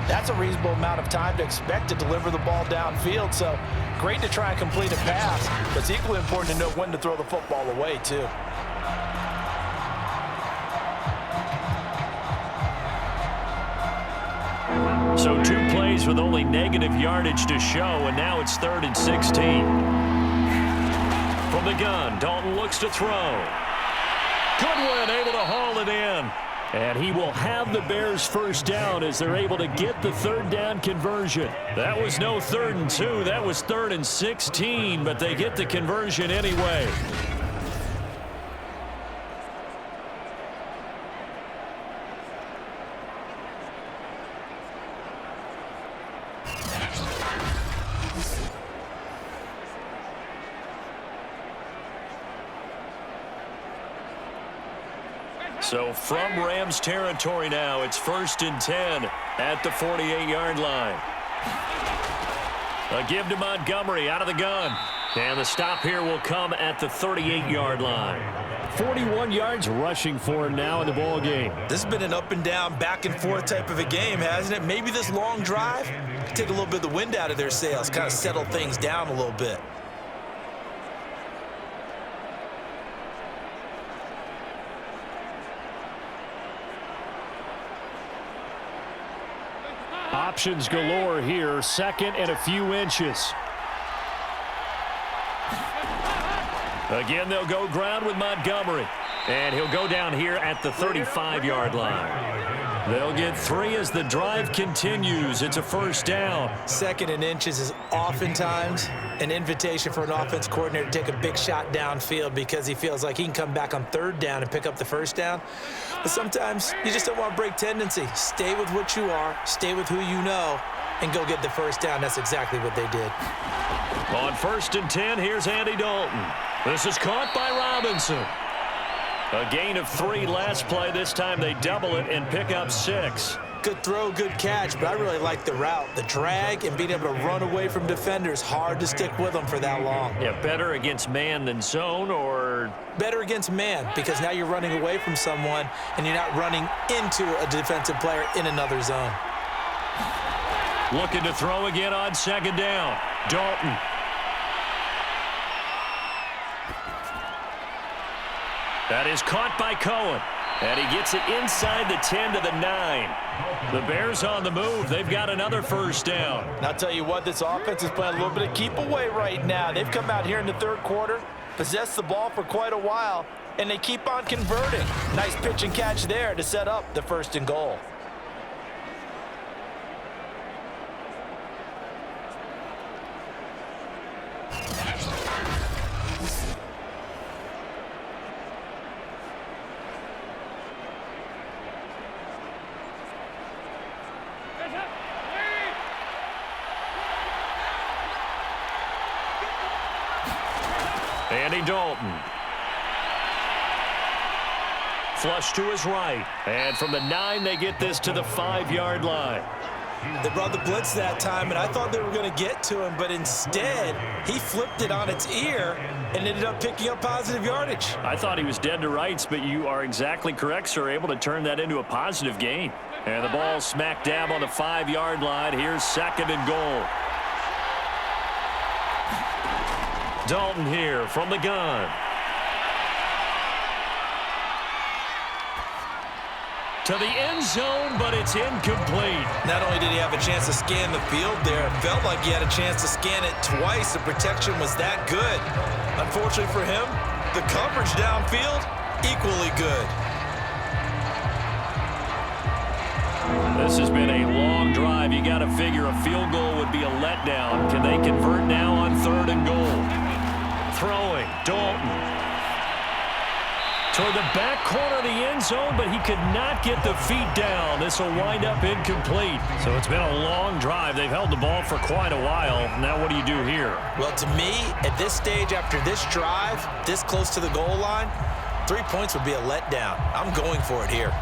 Speaker 3: that's a reasonable amount of time to expect to deliver the ball downfield. So great to try and complete a pass, but it's equally important to know when to throw the football away, too.
Speaker 2: So 2 plays with only negative yardage to show, and now it's 3rd and 16. From the gun, Dalton looks to throw. Goodwin able to haul it in. And he will have the Bears first down as they're able to get the third down conversion. That was no 3rd and 2. That was 3rd and 16, but they get the conversion anyway. So from Rams territory now, it's 1st and 10 at the 48-yard line. A give to Montgomery out of the gun. And the stop here will come at the 38-yard line. 41 yards rushing for him now in the ball game.
Speaker 3: This has been an up and down, back and forth type of a game, hasn't it? Maybe this long drive take a little bit of the wind out of their sails, kind of settle things down a little bit.
Speaker 4: Options galore here. 2nd and a few inches.
Speaker 2: Again, they'll go ground with Montgomery. And he'll go down here at the 35-yard line. They'll get 3 as the drive continues. It's a first down.
Speaker 3: 2nd and inches is oftentimes an invitation for an offense coordinator to take a big shot downfield because he feels like he can come back on 3rd down and pick up the first down. But sometimes you just don't want to break tendency. Stay with what you are, stay with who you know, and go get the first down. That's exactly what they did.
Speaker 2: On 1st and 10, here's Andy Dalton. This is caught by Robinson. A gain of 3 last play. This time they double it and pick up 6.
Speaker 3: Good throw, good catch, but I really like the route. The drag and being able to run away from defenders, hard to stick with them for that long.
Speaker 2: Yeah, better against man than zone, or?
Speaker 3: Better against man, because now you're running away from someone and you're not running into a defensive player in another zone.
Speaker 2: Looking to throw again on 2nd down. Dalton. That is caught by Cohen. And he gets it inside the 10 to the 9. The Bears on the move. They've got another first down.
Speaker 3: And I'll tell you what, this offense is playing a little bit of keep away right now. They've come out here in the 3rd quarter, possessed the ball for quite a while, and they keep on converting. Nice pitch and catch there to set up the 1st and goal.
Speaker 2: Andy Dalton. Flush to his right. And from the 9, they get this to the 5-yard line.
Speaker 3: They brought the blitz that time, and I thought they were going to get to him, but instead, he flipped it on its ear and ended up picking up positive yardage.
Speaker 2: I thought he was dead to rights, but you are exactly correct, sir. Able to turn that into a positive gain. And the ball smack dab on the 5-yard line. Here's 2nd and goal. Dalton here from the gun. To the end zone, but it's incomplete.
Speaker 3: Not only did he have a chance to scan the field there, it felt like he had a chance to scan it twice. The protection was that good. Unfortunately for him, the coverage downfield, equally good.
Speaker 2: This has been a long drive. You got to figure a field goal would be a letdown. Can they convert now on 3rd and goal? Throwing, Dalton. Toward the back corner of the end zone, but he could not get the feet down. This will wind up incomplete. So it's been a long drive. They've held the ball for quite a while. Now what do you do here?
Speaker 3: Well, to me, at this stage, after this drive, this close to the goal line, 3 points would be a letdown. I'm going for it here.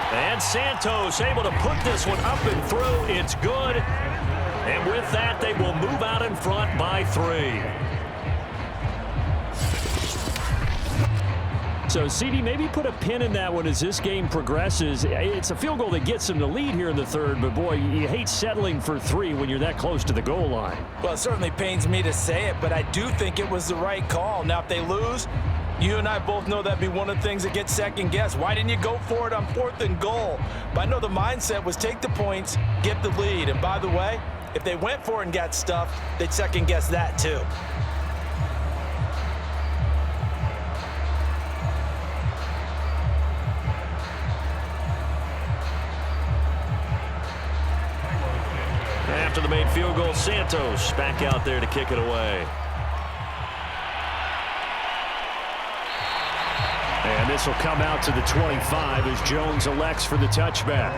Speaker 2: And Santos able to put this one up and through. It's good. And with that, they will move out in front by 3.
Speaker 4: So, CD, maybe put a pin in that one as this game progresses. It's a field goal that gets them the lead here in the 3rd, but, boy, you hate settling for 3 when you're that close to the goal line.
Speaker 3: Well, it certainly pains me to say it, but I do think it was the right call. Now, if they lose, You and I both know that'd be one of the things that gets second guessed. Why didn't you go for it on 4th and goal? But I know the mindset was take the points, get the lead. And by the way, if they went for it and got stuffed, they'd second guess that too.
Speaker 2: After the made field goal, Santos back out there to kick it away.
Speaker 4: And this will come out to the 25 as Jones elects for the touchback.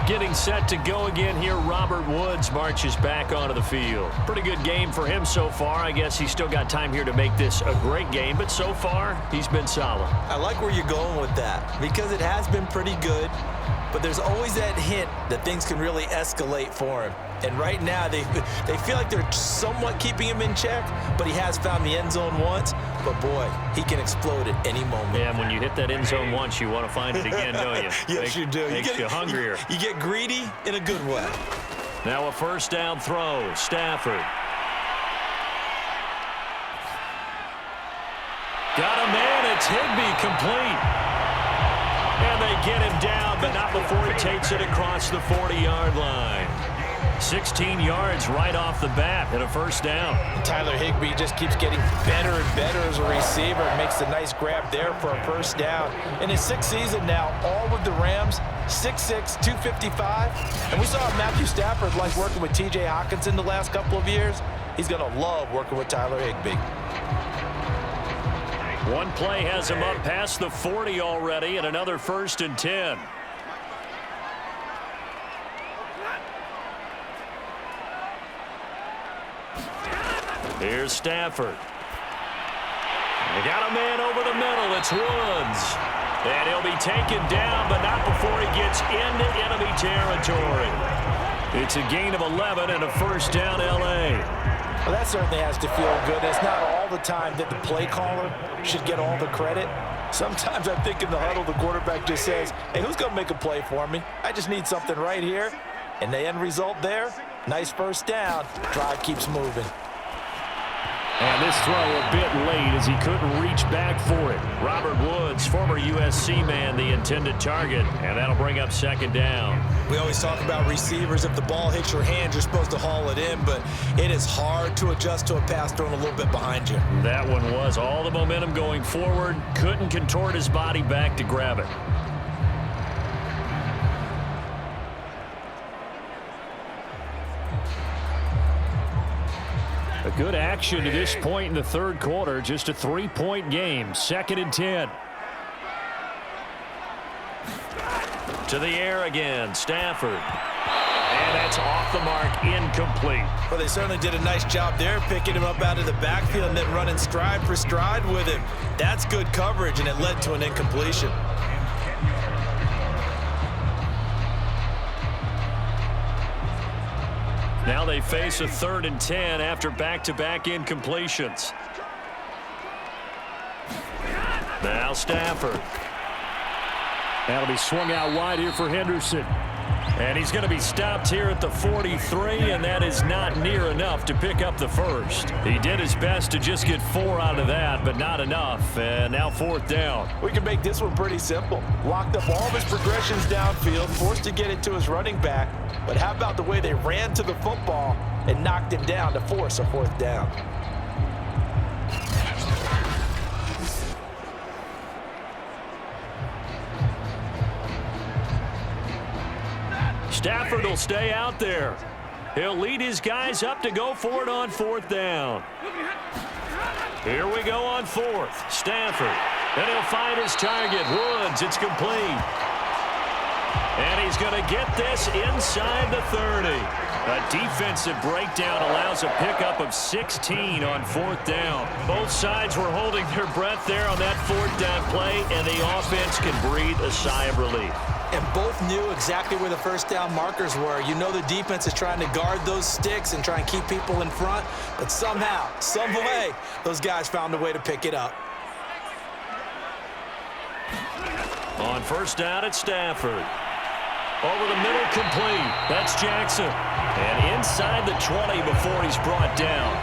Speaker 2: Getting set to go again here, Robert Woods marches back onto the field. Pretty good game for him so far. I guess he's still got time here to make this a great game, but so far, he's been solid.
Speaker 3: I like where you're going with that because it has been pretty good, but there's always that hint that things can really escalate for him. And right now, they feel like they're somewhat keeping him in check, but he has found the end zone once. But, boy, he can explode at any moment.
Speaker 2: Yeah, and when you hit that end zone once, you want to find it again, don't you?
Speaker 3: Yes, you do.
Speaker 2: Makes you hungrier.
Speaker 3: You get greedy in a good way.
Speaker 2: Now a first down throw. Stafford. Got a man. It's Higbee complete. And they get him down, but not before he takes it across the 40-yard line. 16 yards right off the bat and a first down.
Speaker 3: Tyler Higbee just keeps getting better and better as a receiver and makes a nice grab there for a first down. In his 6th season now, all with the Rams, 6'6", 255. And we saw Matthew Stafford like working with T.J. Hockenson the last couple of years. He's going to love working with Tyler Higbee.
Speaker 2: One play has him up past the 40 already and another 1st and 10. Here's Stafford. They got a man over the middle. It's Woods. And he'll be taken down, but not before he gets into enemy territory. It's a gain of 11 and a first down, L.A.
Speaker 3: Well, that certainly has to feel good. It's not all the time that the play caller should get all the credit. Sometimes I think in the huddle, the quarterback just says, hey, who's going to make a play for me? I just need something right here. And the end result there, nice first down. Drive keeps moving.
Speaker 4: And this throw a bit late as he couldn't reach back for it.
Speaker 2: Robert Woods, former USC man, the intended target, and that'll bring up second down.
Speaker 3: We always talk about receivers. If the ball hits your hand, you're supposed to haul it in, but it is hard to adjust to a pass thrown a little bit behind you.
Speaker 2: That one was all the momentum going forward. Couldn't contort his body back to grab it.
Speaker 4: A good action to this point in the 3rd quarter. Just a 3-point game. 2nd and 10.
Speaker 2: To the air again. Stafford. And that's off the mark. Incomplete.
Speaker 3: Well, they certainly did a nice job there, picking him up out of the backfield and then running stride for stride with him. That's good coverage, and it led to an incompletion.
Speaker 2: Now they face a 3rd and 10 after back-to-back incompletions. Now Stafford.
Speaker 4: That'll be swung out wide here for Henderson.
Speaker 2: And he's going to be stopped here at the 43, and that is not near enough to pick up the first. He did his best to just get 4 out of that, but not enough. And now 4th down.
Speaker 3: We can make this one pretty simple. Locked up all of his progressions downfield, forced to get it to his running back. But how about the way they ran to the football and knocked him down to force a 4th down?
Speaker 2: Stafford will stay out there. He'll lead his guys up to go for it on 4th down. Here we go on 4th. Stafford. And he'll find his target. Woods. It's complete. And he's going to get this inside the 30. A defensive breakdown allows a pickup of 16 on 4th down. Both sides were holding their breath there on that 4th down play, and the offense can breathe a sigh of relief.
Speaker 3: And both knew exactly where the first down markers were. You know the defense is trying to guard those sticks and try and keep people in front, but somehow, some way, those guys found a way to pick it up.
Speaker 2: On 1st down at Stafford. Over the middle, complete. That's Jackson. And inside the 20 before he's brought down.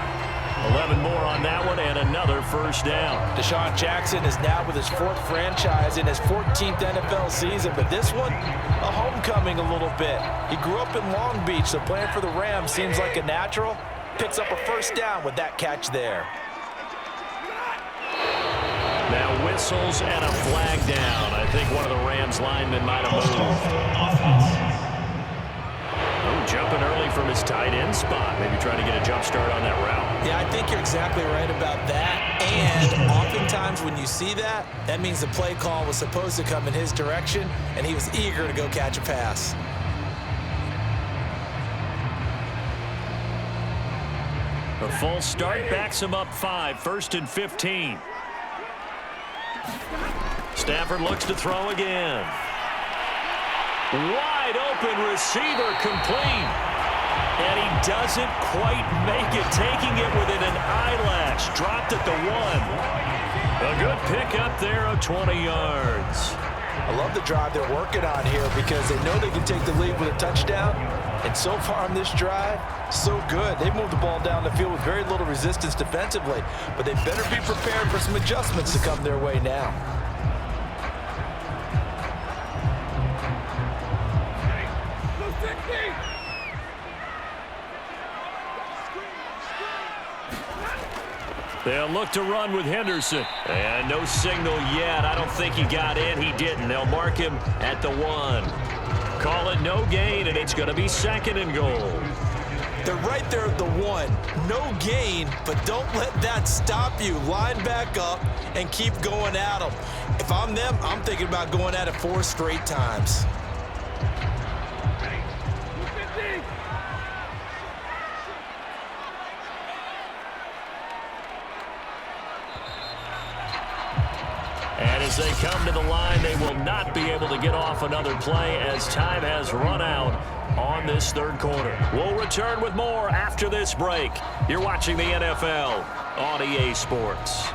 Speaker 2: 11 more on that one and another first down.
Speaker 3: Deshaun Jackson is now with his 4th franchise in his 14th NFL season, but this one, a homecoming a little bit. He grew up in Long Beach, so playing for the Rams seems like a natural. Picks up a first down with that catch there.
Speaker 2: Now whistles and a flag down. I think one of the Rams linemen might have moved. Oh, jumping early from his tight end spot. Maybe trying to get a jump start on that route.
Speaker 3: Yeah, I think you're exactly right about that. And oftentimes when you see that, that means the play call was supposed to come in his direction, and he was eager to go catch a pass.
Speaker 2: A false start backs him up 5, 1st and 15. Stafford looks to throw again. Wide open receiver complete. And he doesn't quite make it, taking it within an eyelash. Dropped at the 1. A good pick up there of 20 yards.
Speaker 3: I love the drive they're working on here because they know they can take the lead with a touchdown. And so far on this drive, so good. They moved the ball down the field with very little resistance defensively. But they better be prepared for some adjustments to come their way now.
Speaker 2: They'll look to run with Henderson. And no signal yet. I don't think he got in. He didn't. They'll mark him at the 1. Call it no gain, and it's going to be 2nd and goal.
Speaker 3: They're right there at the 1. No gain, but don't let that stop you. Line back up and keep going at them. If I'm them, I'm thinking about going at it 4 straight times.
Speaker 2: And as they come to the line, they will not be able to get off another play as time has run out on this 3rd quarter. We'll return with more after this break. You're watching the NFL on EA Sports.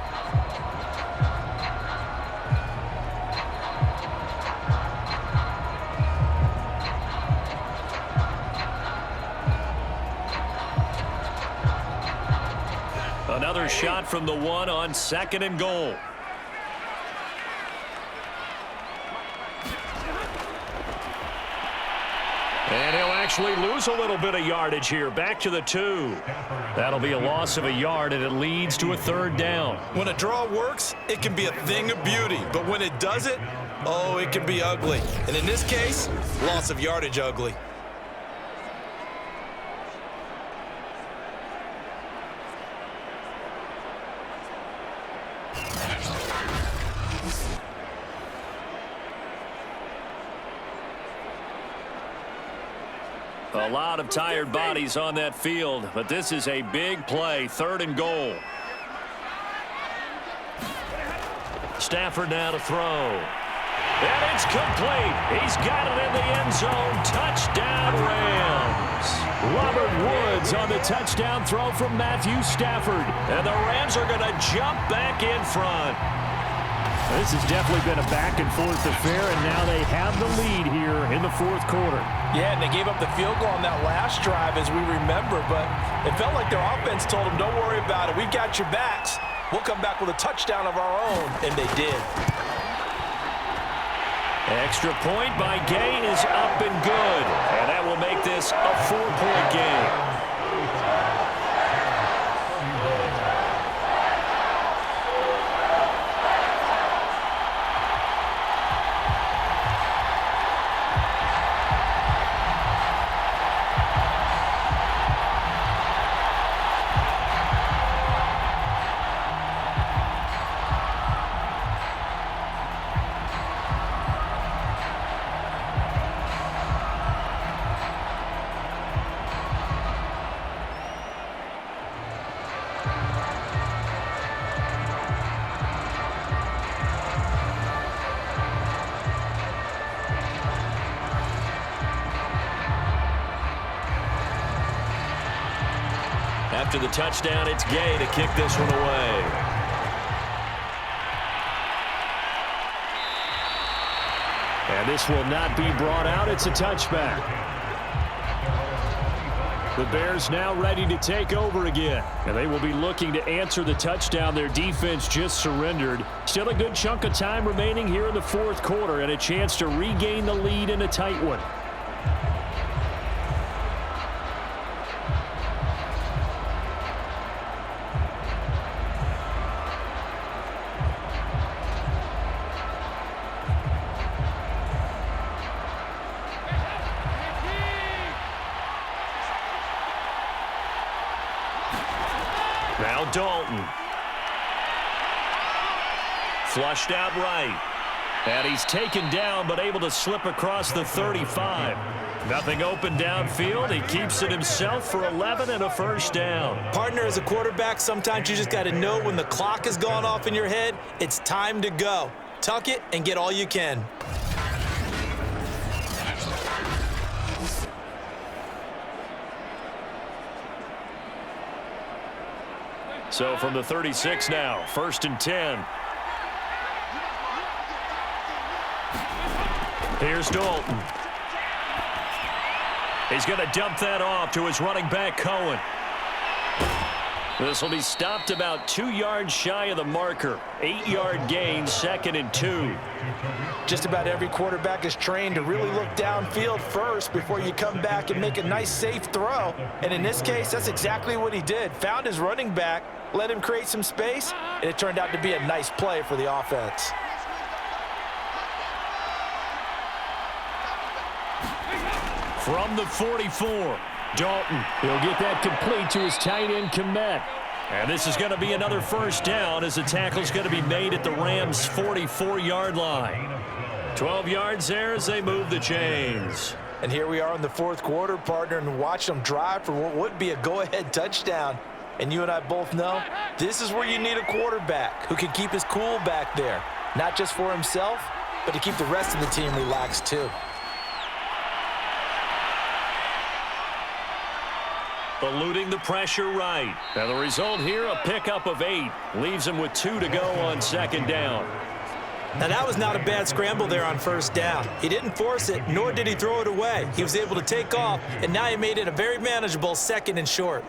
Speaker 2: Another shot from the 1 on 2nd and goal. And he'll actually lose a little bit of yardage here. Back to the 2. That'll be a loss of a yard, and it leads to a 3rd down.
Speaker 3: When a draw works, it can be a thing of beauty. But when it doesn't, oh, it can be ugly. And in this case, loss of yardage ugly.
Speaker 2: A lot of tired bodies on that field, but this is a big play. 3rd and goal. Stafford now to throw. And it's complete. He's got it in the end zone. Touchdown, Rams. Robert Woods on the touchdown throw from Matthew Stafford. And the Rams are going to jump back in front.
Speaker 4: This has definitely been a back-and-forth affair, and now they have the lead here in the 4th quarter.
Speaker 3: Yeah, and they gave up the field goal on that last drive, as we remember, but it felt like their offense told them, don't worry about it. We've got your backs. We'll come back with a touchdown of our own, and they did.
Speaker 2: Extra point by Gay is up and good, and that will make this a 4-point game. After the touchdown, it's Gay to kick this one away. And this will not be brought out. It's a touchback.
Speaker 4: The Bears now ready to take over again. And they will be looking to answer the touchdown their defense just surrendered. Still a good chunk of time remaining here in the fourth quarter and a chance to regain the lead in a tight one.
Speaker 2: Now Dalton. Flushed out right. And he's taken down but able to slip across the 35. Nothing open downfield. He keeps it himself for 11 and a first down.
Speaker 3: Partner, as a quarterback, sometimes you just got to know when the clock has gone off in your head, it's time to go. Tuck it and get all you can.
Speaker 2: So from the 36 now, 1st and 10. Here's Dalton. He's going to dump that off to his running back, Cohen. This will be stopped about 2 yards shy of the marker. 8-yard gain, 2nd and 2.
Speaker 3: Just about every quarterback is trained to really look downfield first before you come back and make a nice, safe throw. And in this case, that's exactly what he did. Found his running back, let him create some space, and it turned out to be a nice play for the offense.
Speaker 2: From the 44, Dalton.
Speaker 4: He'll get that complete to his tight end, Komet.
Speaker 2: And this is going to be another first down as the tackle's going to be made at the Rams' 44-yard line. 12 yards there as they move the chains.
Speaker 3: And here we are in the fourth quarter, partner, and watch them drive for what would be a go-ahead touchdown. And you and I both know this is where you need a quarterback who can keep his cool back there, not just for himself, but to keep the rest of the team relaxed too.
Speaker 2: Eluding the pressure right. Now the result here, a pickup of 8. Leaves him with 2 to go on 2nd down.
Speaker 3: Now that was not a bad scramble there on 1st down. He didn't force it, nor did he throw it away. He was able to take off, and now he made it a very manageable 2nd and short.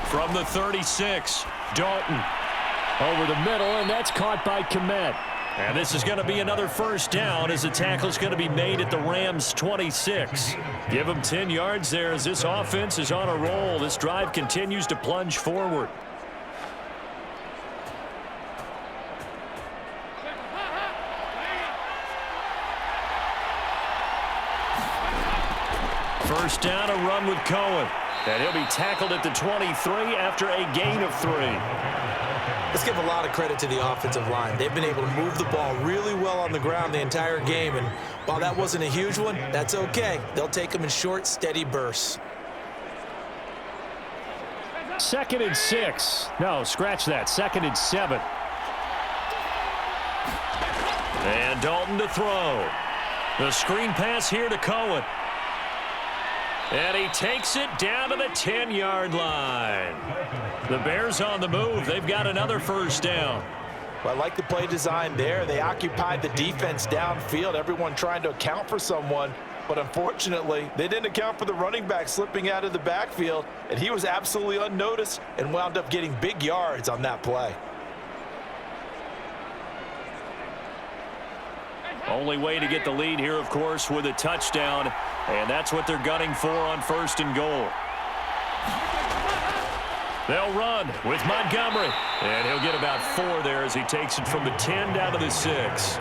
Speaker 2: From the 36, Dalton.
Speaker 4: Over the middle, and that's caught by Komet.
Speaker 2: And this is going to be another first down as the tackle's going to be made at the Rams' 26. Give them 10 yards there as this offense is on a roll. This drive continues to plunge forward. First down, a run with Cohen. And he'll be tackled at the 23 after a gain of 3.
Speaker 3: Let's give a lot of credit to the offensive line. They've been able to move the ball really well on the ground the entire game, and while that wasn't a huge one, that's okay. They'll take them in short, steady bursts.
Speaker 4: 2nd and 6. No, scratch that. 2nd and 7.
Speaker 2: And Dalton to throw. The screen pass here to Cohen. And he takes it down to the 10-yard line. The Bears on the move. They've got another first down.
Speaker 3: Well, I like the play design there. They occupied the defense downfield, everyone trying to account for someone. But unfortunately, they didn't account for the running back slipping out of the backfield, and he was absolutely unnoticed and wound up getting big yards on that play.
Speaker 2: Only way to get the lead here, of course, with a touchdown. And that's what they're gunning for on 1st and goal. They'll run with Montgomery. And he'll get about 4 there as he takes it from the 10 down to the 6.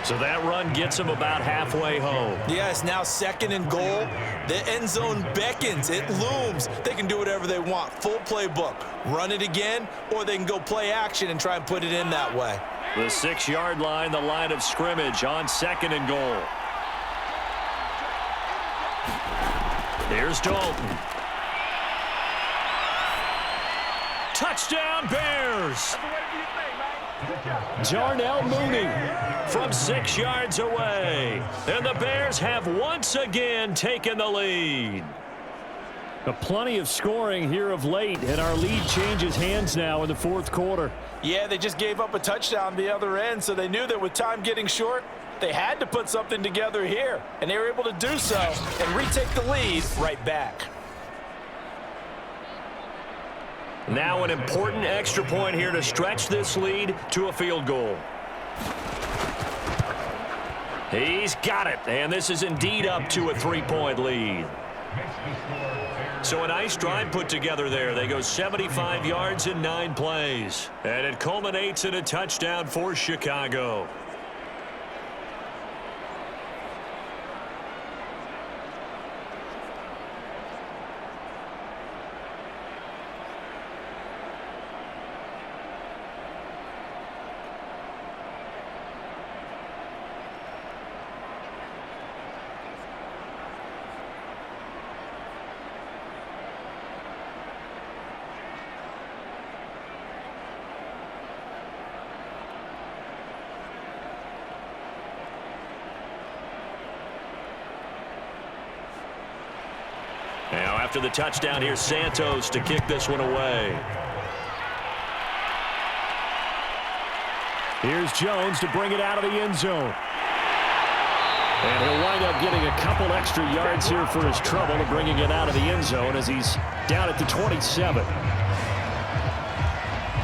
Speaker 2: So that run gets him about halfway home.
Speaker 3: Yeah, it's now 2nd and goal. The end zone beckons. It looms. They can do whatever they want. Full playbook. Run it again, or they can go play action and try and put it in that way.
Speaker 2: The 6-yard line, the line of scrimmage on 2nd and goal. Here's Dalton. Touchdown, Bears!
Speaker 4: Darnell Mooney
Speaker 2: from 6 yards away. And the Bears have once again taken the lead.
Speaker 4: Plenty of scoring here of late, and our lead changes hands now in the fourth quarter.
Speaker 3: Yeah, they just gave up a touchdown the other end, so they knew that with time getting short, they had to put something together here, and they were able to do so and retake the lead right back.
Speaker 2: Now an important extra point here to stretch this lead to a field goal. He's got it, and this is indeed up to a 3-point lead. So a nice drive put together there. They go 75 yards in 9 plays. And it culminates in a touchdown for Chicago. Now after the touchdown, here's Santos to kick this one away.
Speaker 4: Here's Jones to bring it out of the end zone. And he'll wind up getting a couple extra yards here for his trouble and bringing it out of the end zone as he's down at the 27.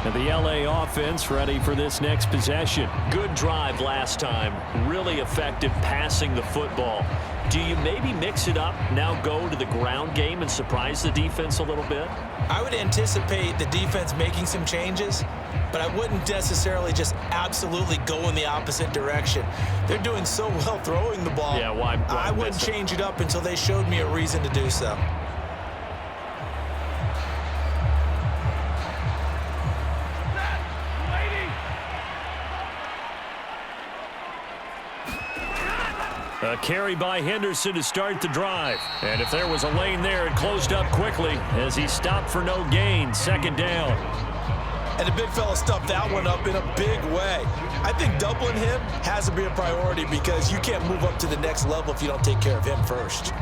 Speaker 4: And the LA offense ready for this next possession.
Speaker 2: Good drive last time. Really effective passing the football. Do you maybe mix it up, now go to the ground game and surprise the defense a little bit?
Speaker 3: I would anticipate the defense making some changes, but I wouldn't necessarily just absolutely go in the opposite direction. They're doing so well throwing the ball.
Speaker 2: Yeah, why
Speaker 3: I wouldn't change it up until they showed me a reason to do so.
Speaker 4: A carry by Henderson to start the drive. And if there was a lane there, it closed up quickly as he stopped for no gain. 2nd down.
Speaker 3: And the big fella stuffed that one up in a big way. I think doubling him has to be a priority because you can't move up to the next level if you don't take care of him first.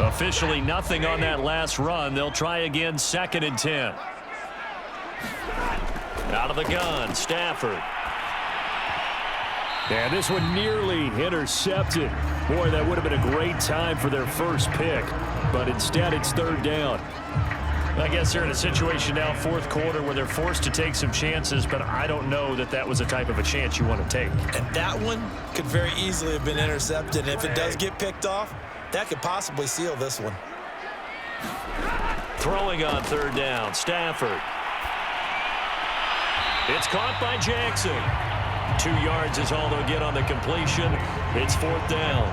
Speaker 4: Officially nothing on that last run. They'll try again 2nd and 10.
Speaker 2: Out of the gun, Stafford.
Speaker 4: And this one nearly intercepted. Boy, that would have been a great time for their first pick. But instead, it's 3rd down.
Speaker 2: I guess they're in a situation now, 4th quarter, where they're forced to take some chances, but I don't know that that was the type of a chance you want to take.
Speaker 3: And that one could very easily have been intercepted. And if it does get picked off, that could possibly seal this one.
Speaker 2: Throwing on 3rd down, Stafford. It's caught by Jackson. 2 yards is all they'll get on the completion. It's 4th down.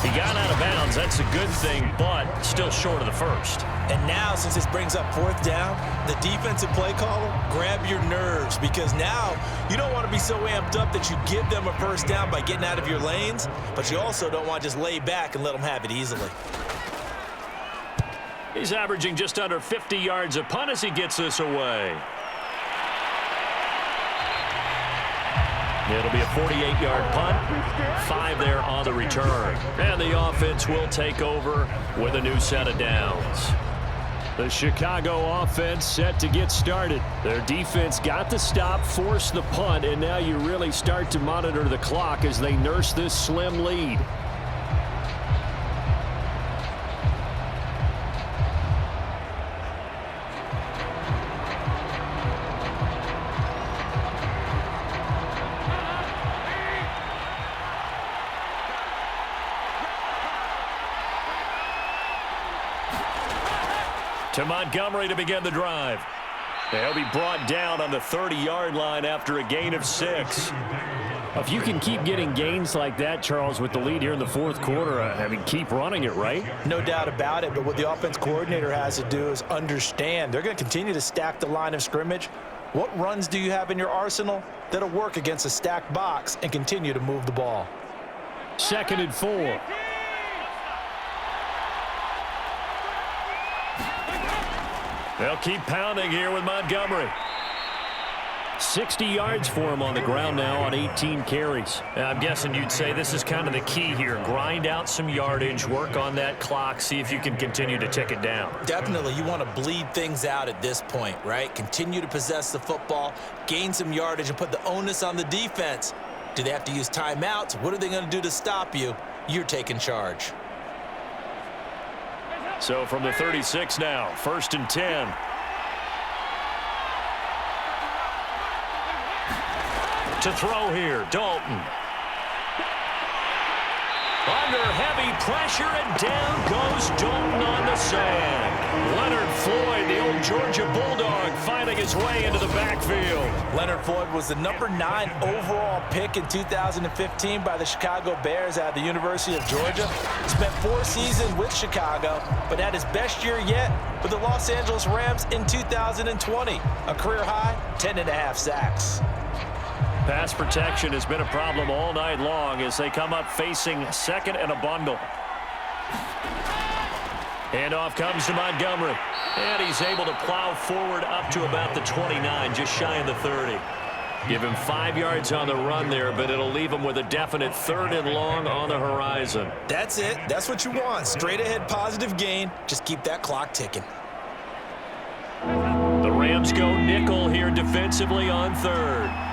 Speaker 2: He got out of bounds. That's a good thing, but still short of the first.
Speaker 3: And now, since this brings up 4th down, the defensive play caller, grab your nerves because now you don't want to be so amped up that you give them a first down by getting out of your lanes, but you also don't want to just lay back and let them have it easily.
Speaker 2: He's averaging just under 50 yards a punt as he gets this away. It'll be a 48-yard punt, 5 there on the return. And the offense will take over with a new set of downs.
Speaker 4: The Chicago offense set to get started. Their defense got the stop, forced the punt, and now you really start to monitor the clock as they nurse this slim lead.
Speaker 2: To Montgomery to begin the drive. They'll be brought down on the 30-yard line after a gain of 6.
Speaker 4: If you can keep getting gains like that, Charles, with the lead here in the 4th quarter, I mean, keep running it, right?
Speaker 3: No doubt about it, but what the offense coordinator has to do is understand they're going to continue to stack the line of scrimmage. What runs do you have in your arsenal that'll work against a stacked box and continue to move the ball?
Speaker 4: 2nd and 4.
Speaker 2: They'll keep pounding here with Montgomery.
Speaker 4: 60 yards for him on the ground now on 18 carries.
Speaker 2: I'm guessing you'd say this is kind of the key here. Grind out some yardage, work on that clock, see if you can continue to tick it down.
Speaker 3: Definitely, you want to bleed things out at this point, right? Continue to possess the football, gain some yardage, and put the onus on the defense. Do they have to use timeouts? What are they going to do to stop you? You're taking charge.
Speaker 2: So from the 36 now, 1st and 10. To throw here, Dalton. Under heavy pressure, and down goes Dalton on the sand. Leonard Floyd, the old Georgia Bulldog, finding his way into the backfield.
Speaker 3: Leonard Floyd was the number 9 overall pick in 2015 by the Chicago Bears out of the University of Georgia. Spent 4 seasons with Chicago, but had his best year yet with the Los Angeles Rams in 2020. A career high, 10.5 sacks.
Speaker 2: Pass protection has been a problem all night long as they come up facing second and a bundle. Handoff comes to Montgomery. And he's able to plow forward up to about the 29, just shy of the 30. Give him 5 yards on the run there, but it'll leave him with a definite 3rd and long on the horizon.
Speaker 3: That's it. That's what you want. Straight ahead positive gain. Just keep that clock ticking.
Speaker 2: The Rams go nickel here defensively on 3rd.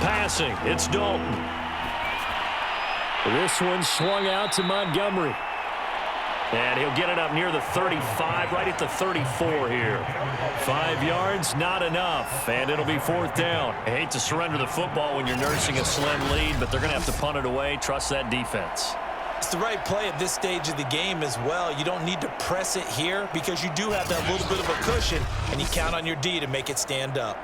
Speaker 2: Passing, it's Dalton.
Speaker 4: This one swung out to Montgomery.
Speaker 2: And he'll get it up near the 35, right at the 34 here. 5 yards, not enough, and it'll be 4th down. I hate to surrender the football when you're nursing a slim lead, but they're going to have to punt it away. Trust that defense.
Speaker 3: It's the right play at this stage of the game as well. You don't need to press it here because you do have that little bit of a cushion, and you count on your D to make it stand up.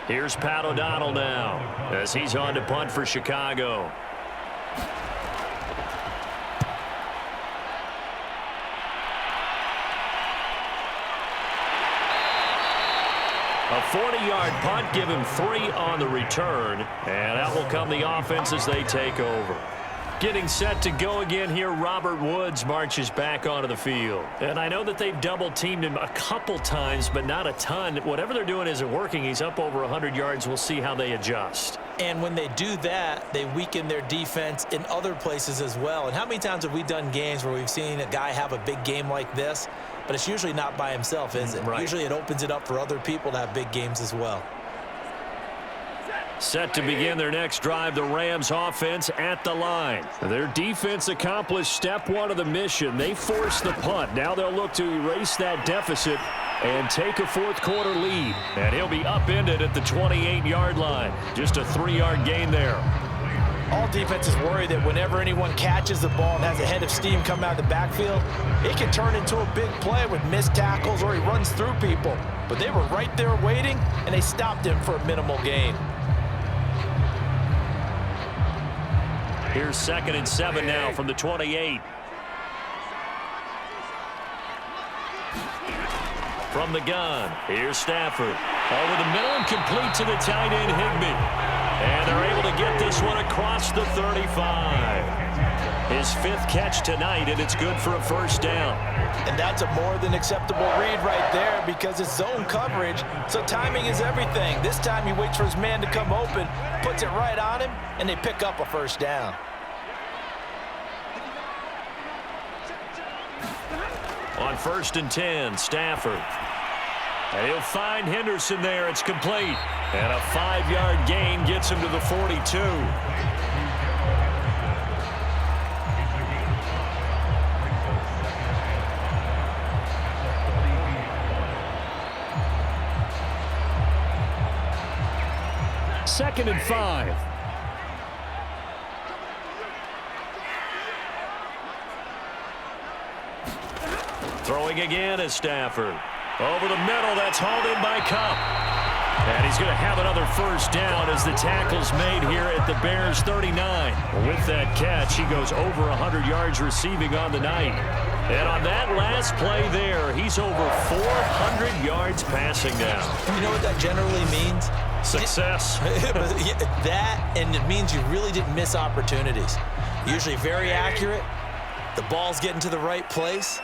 Speaker 2: Here's Pat O'Donnell now as he's on to punt for Chicago. A 40-yard punt, give him 3 on the return, and out will come the offense as they take over. Getting set to go again here, Robert Woods marches back onto the field. And I know that they've double-teamed him a couple times, but not a ton. Whatever they're doing isn't working. He's up over 100 yards. We'll see how they adjust.
Speaker 3: And when they do that, they weaken their defense in other places as well. And how many times have we done games where we've seen a guy have a big game like this, but it's usually not by himself, is it?
Speaker 2: Right.
Speaker 3: Usually it opens it up for other people to have big games as well.
Speaker 2: Set to begin their next drive, the Rams offense at the line.
Speaker 4: Their defense accomplished step 1 of the mission. They forced the punt. Now they'll look to erase that deficit and take a 4th quarter lead.
Speaker 2: And he'll be upended at the 28-yard line. Just a 3-yard gain there.
Speaker 3: All defenses worry that whenever anyone catches the ball and has a head of steam come out of the backfield, it can turn into a big play with missed tackles or he runs through people. But they were right there waiting, and they stopped him for a minimal gain.
Speaker 2: Here's 2nd and 7 now from the 28. From the gun, here's Stafford. Over the middle and complete to the tight end, Higbee. And they're able to get this one across the 35. His 5th catch tonight, and it's good for a 1st down.
Speaker 3: And that's a more than acceptable read right there because it's zone coverage, so timing is everything. This time he waits for his man to come open, puts it right on him, and they pick up a 1st down.
Speaker 2: On 1st and 10, Stafford. And he'll find Henderson there. It's complete. And a 5-yard gain gets him to the 42.
Speaker 4: Second and 5.
Speaker 2: Throwing again is Stafford. Over the middle, that's hauled in by Kupp. And he's going to have another 1st down as the tackle's made here at the Bears 39. With that catch, he goes over 100 yards receiving on the night. And on that last play there, he's over 400 yards passing now.
Speaker 3: You know what that generally means?
Speaker 2: Success.
Speaker 3: That, and it means you really didn't miss opportunities. Usually very accurate. The ball's getting to the right place.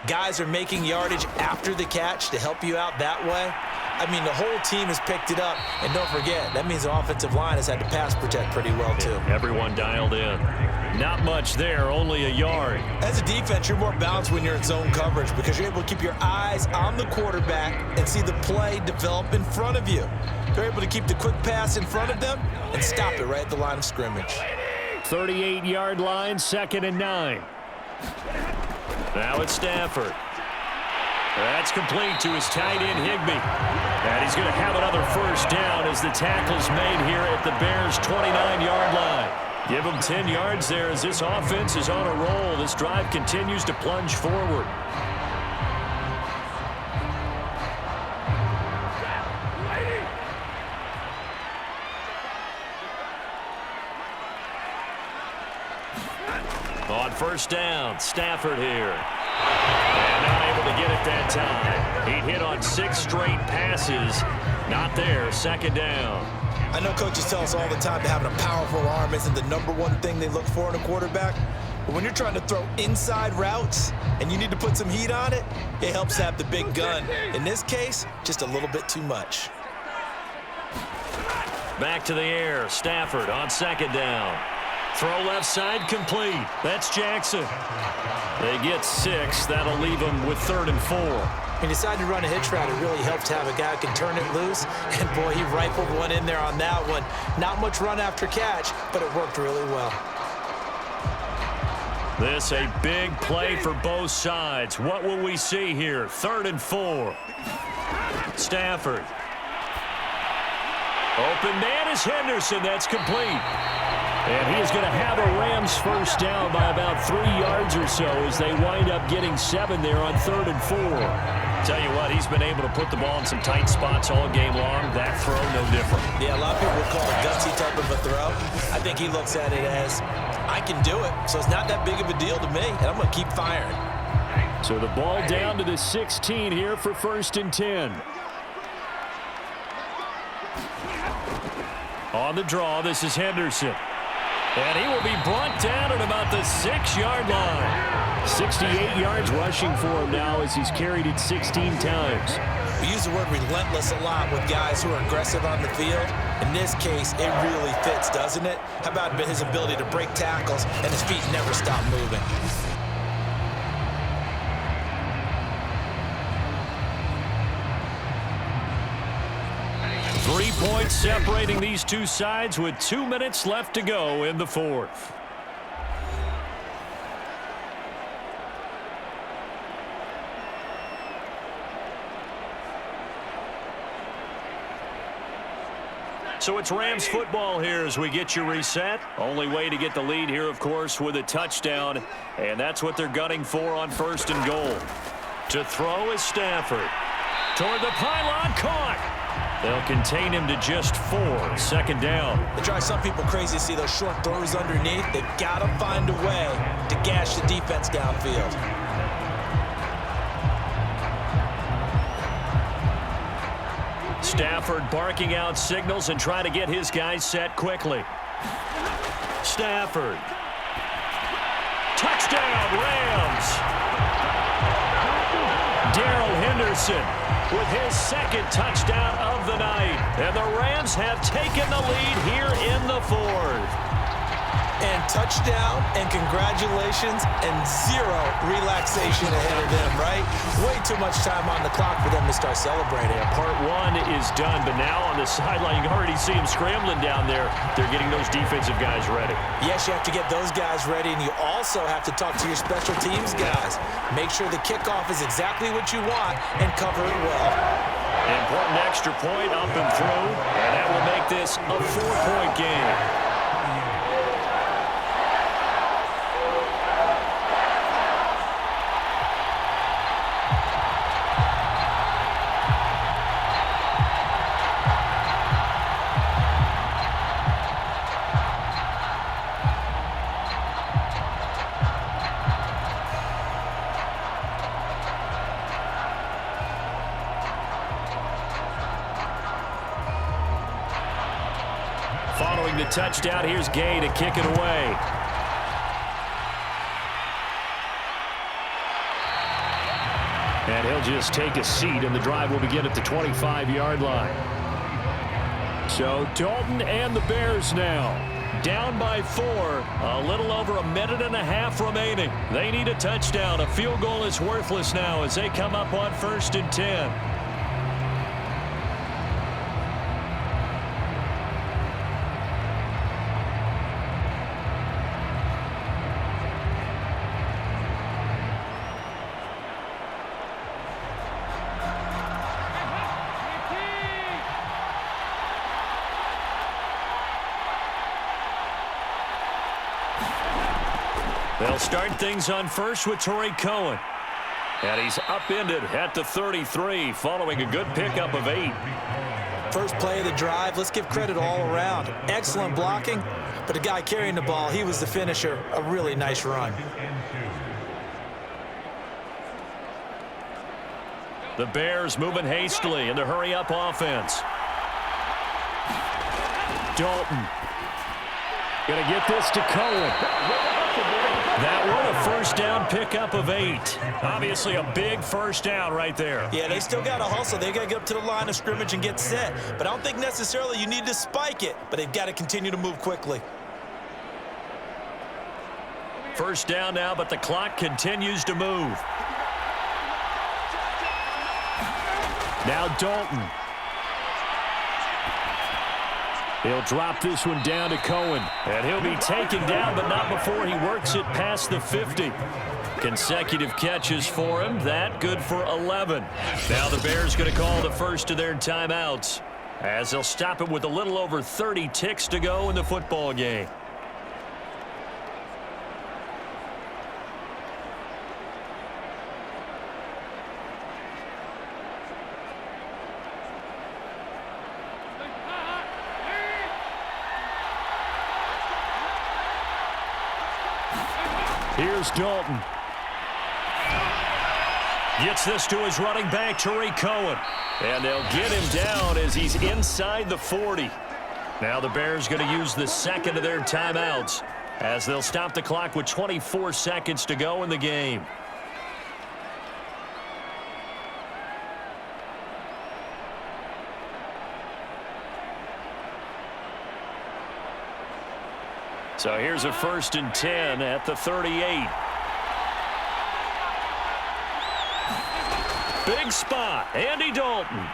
Speaker 3: Guys are making yardage after the catch to help you out that way. I mean, the whole team has picked it up. And don't forget, that means the offensive line has had to pass protect pretty well, too.
Speaker 2: Everyone dialed in. Not much there, only a yard.
Speaker 3: As a defense, you're more balanced when you're in zone coverage because you're able to keep your eyes on the quarterback and see the play develop in front of you. You're able to keep the quick pass in front of them and stop it right at the line of scrimmage.
Speaker 4: 38-yard line, 2nd and 9.
Speaker 2: Now it's Stafford. That's complete to his tight end, Higbee. And he's going to have another first down as the tackle's made here at the Bears' 29-yard line. Give them 10 yards there as this offense is on a roll. This drive continues to plunge forward. On first down, Stafford here. And not able to get it that time. He hit on 6 straight passes. Not there, 2nd down.
Speaker 3: I know coaches tell us all the time that having a powerful arm isn't the #1 thing they look for in a quarterback. But when you're trying to throw inside routes and you need to put some heat on it, it helps have the big gun. In this case, just a little bit too much.
Speaker 2: Back to the air, Stafford on 2nd down. Throw left side complete. That's Jackson. They get 6. That'll leave them with 3rd and 4.
Speaker 3: When you decide to run a hitch route, it really helps to have a guy who can turn it loose. And, boy, he rifled one in there on that one. Not much run after catch, but it worked really well.
Speaker 2: This a big play for both sides. What will we see here? 3rd and 4. Stafford. Open man is Henderson. That's complete.
Speaker 4: And he is going to have a Rams first down by about 3 yards or so as they wind up getting 7 there on 3rd and 4.
Speaker 2: Tell you what, he's been able to put the ball in some tight spots all game long. That throw, no different.
Speaker 3: Yeah, a lot of people would call it a gutsy type of a throw. I think he looks at it as, I can do it, so it's not that big of a deal to me, and I'm going to keep firing.
Speaker 4: So the ball down to the 16 here for 1st and 10.
Speaker 2: On the draw, this is Henderson. And he will be brought down at about the 6-yard line.
Speaker 4: 68 yards rushing for him now as he's carried it 16 times.
Speaker 3: We use the word relentless a lot with guys who are aggressive on the field. In this case, it really fits, doesn't it? How about his ability to break tackles and his feet never stop moving?
Speaker 2: 3 points separating these two sides with 2 minutes left to go in the 4th. So it's Rams football here as we get you reset. Only way to get the lead here, of course, with a touchdown. And that's what they're gunning for on 1st and goal. To throw is Stafford. Toward the pylon, caught. They'll contain him to just 4. 2nd down.
Speaker 3: It drives some people crazy to see those short throws underneath. They've got to find a way to gash the defense downfield.
Speaker 2: Stafford barking out signals and trying to get his guys set quickly. Stafford. Touchdown, Rams. Darrell Henderson with his 2nd touchdown of the night. And the Rams have taken the lead here in the 4th.
Speaker 3: And touchdown and congratulations and 0 relaxation ahead of them, right? Way too much time on the clock for them to start celebrating.
Speaker 2: Part 1 is done, but now on the sideline, you can already see them scrambling down there. They're getting those defensive guys ready. Yes,
Speaker 3: you have to get those guys ready, and you also have to talk to your special teams guys. Make sure the kickoff is exactly what you want and cover it well.
Speaker 2: Important extra point up and through, and that will make this a 4-point game. Following the touchdown, here's Gay to kick it away.
Speaker 4: And he'll just take a seat, and the drive will begin at the 25-yard line. So Dalton and the Bears now down by 4, a little over a minute and a half remaining. They need a touchdown. A field goal is worthless now as they come up on 1st and 10. They'll start things on first with Torrey Cohen. And he's upended at the 33 following a good pickup of 8.
Speaker 3: First play of the drive, let's give credit all around. Excellent blocking, but the guy carrying the ball, he was the finisher. A really nice run.
Speaker 2: The Bears moving hastily in the hurry-up offense.
Speaker 4: Dalton going to get this to Cohen.
Speaker 2: That one a first down pickup of 8. Obviously a big first down right there.
Speaker 3: Yeah, they still got to hustle. They got to get up to the line of scrimmage and get set. But I don't think necessarily you need to spike it, but they've got to continue to move quickly.
Speaker 2: First down now, but the clock continues to move.
Speaker 4: Now Dalton. He'll drop this one down to Cohen.
Speaker 2: And he'll be taken down, but not before he works it past the 50. Consecutive catches for him. That good for 11. Now the Bears going to call the first of their timeouts as they'll stop it with a little over 30 ticks to go in the football game.
Speaker 4: Here's Dalton.
Speaker 2: Gets this to his running back, Torrey Cohen. And they'll get him down as he's inside the 40. Now the Bears going to use the second of their timeouts as they'll stop the clock with 24 seconds to go in the game. So here's a 1st and 10 at the 38. Big spot, Andy Dalton.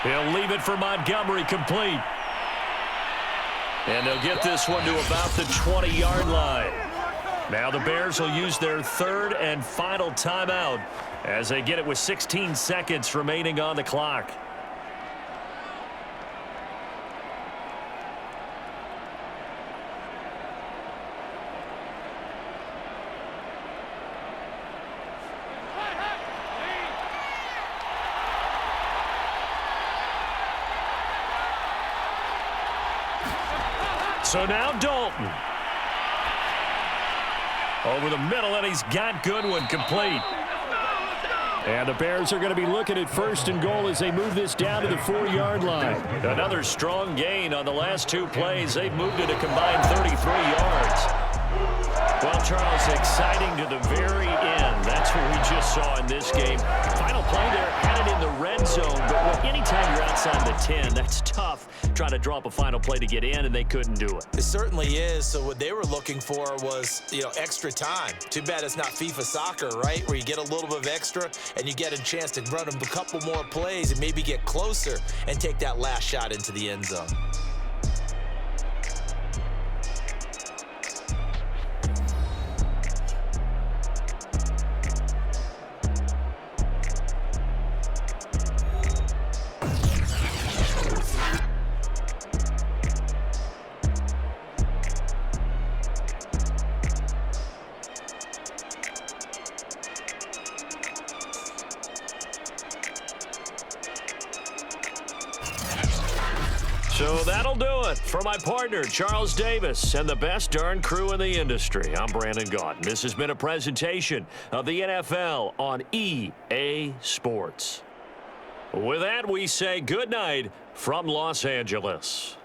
Speaker 2: He'll leave it for Montgomery complete. And they'll get this one to about the 20-yard line. Now the Bears will use their 3rd and final timeout as they get it with 16 seconds remaining on the clock. So now Dalton. Over the middle, and he's got Goodwin complete.
Speaker 4: And the Bears are going to be looking at 1st and goal as they move this down to the 4-yard line.
Speaker 2: Another strong gain on the last 2 plays. They've moved it a combined 33 yards. Well, Charles, exciting to the very end. That's what we just saw in this game. Final play there, had it in the red zone. But anytime you're outside the 10, that's tough trying to draw up a final play to get in, and they couldn't do it.
Speaker 3: It certainly is. So what they were looking for was, extra time. Too bad it's not FIFA soccer, right? Where you get a little bit of extra and you get a chance to run them a couple more plays and maybe get closer and take that last shot into the end zone.
Speaker 2: So that'll do it for my partner, Charles Davis, and the best darn crew in the industry. I'm Brandon Gaudin. This has been a presentation of the NFL on EA Sports. With that, we say good night from Los Angeles.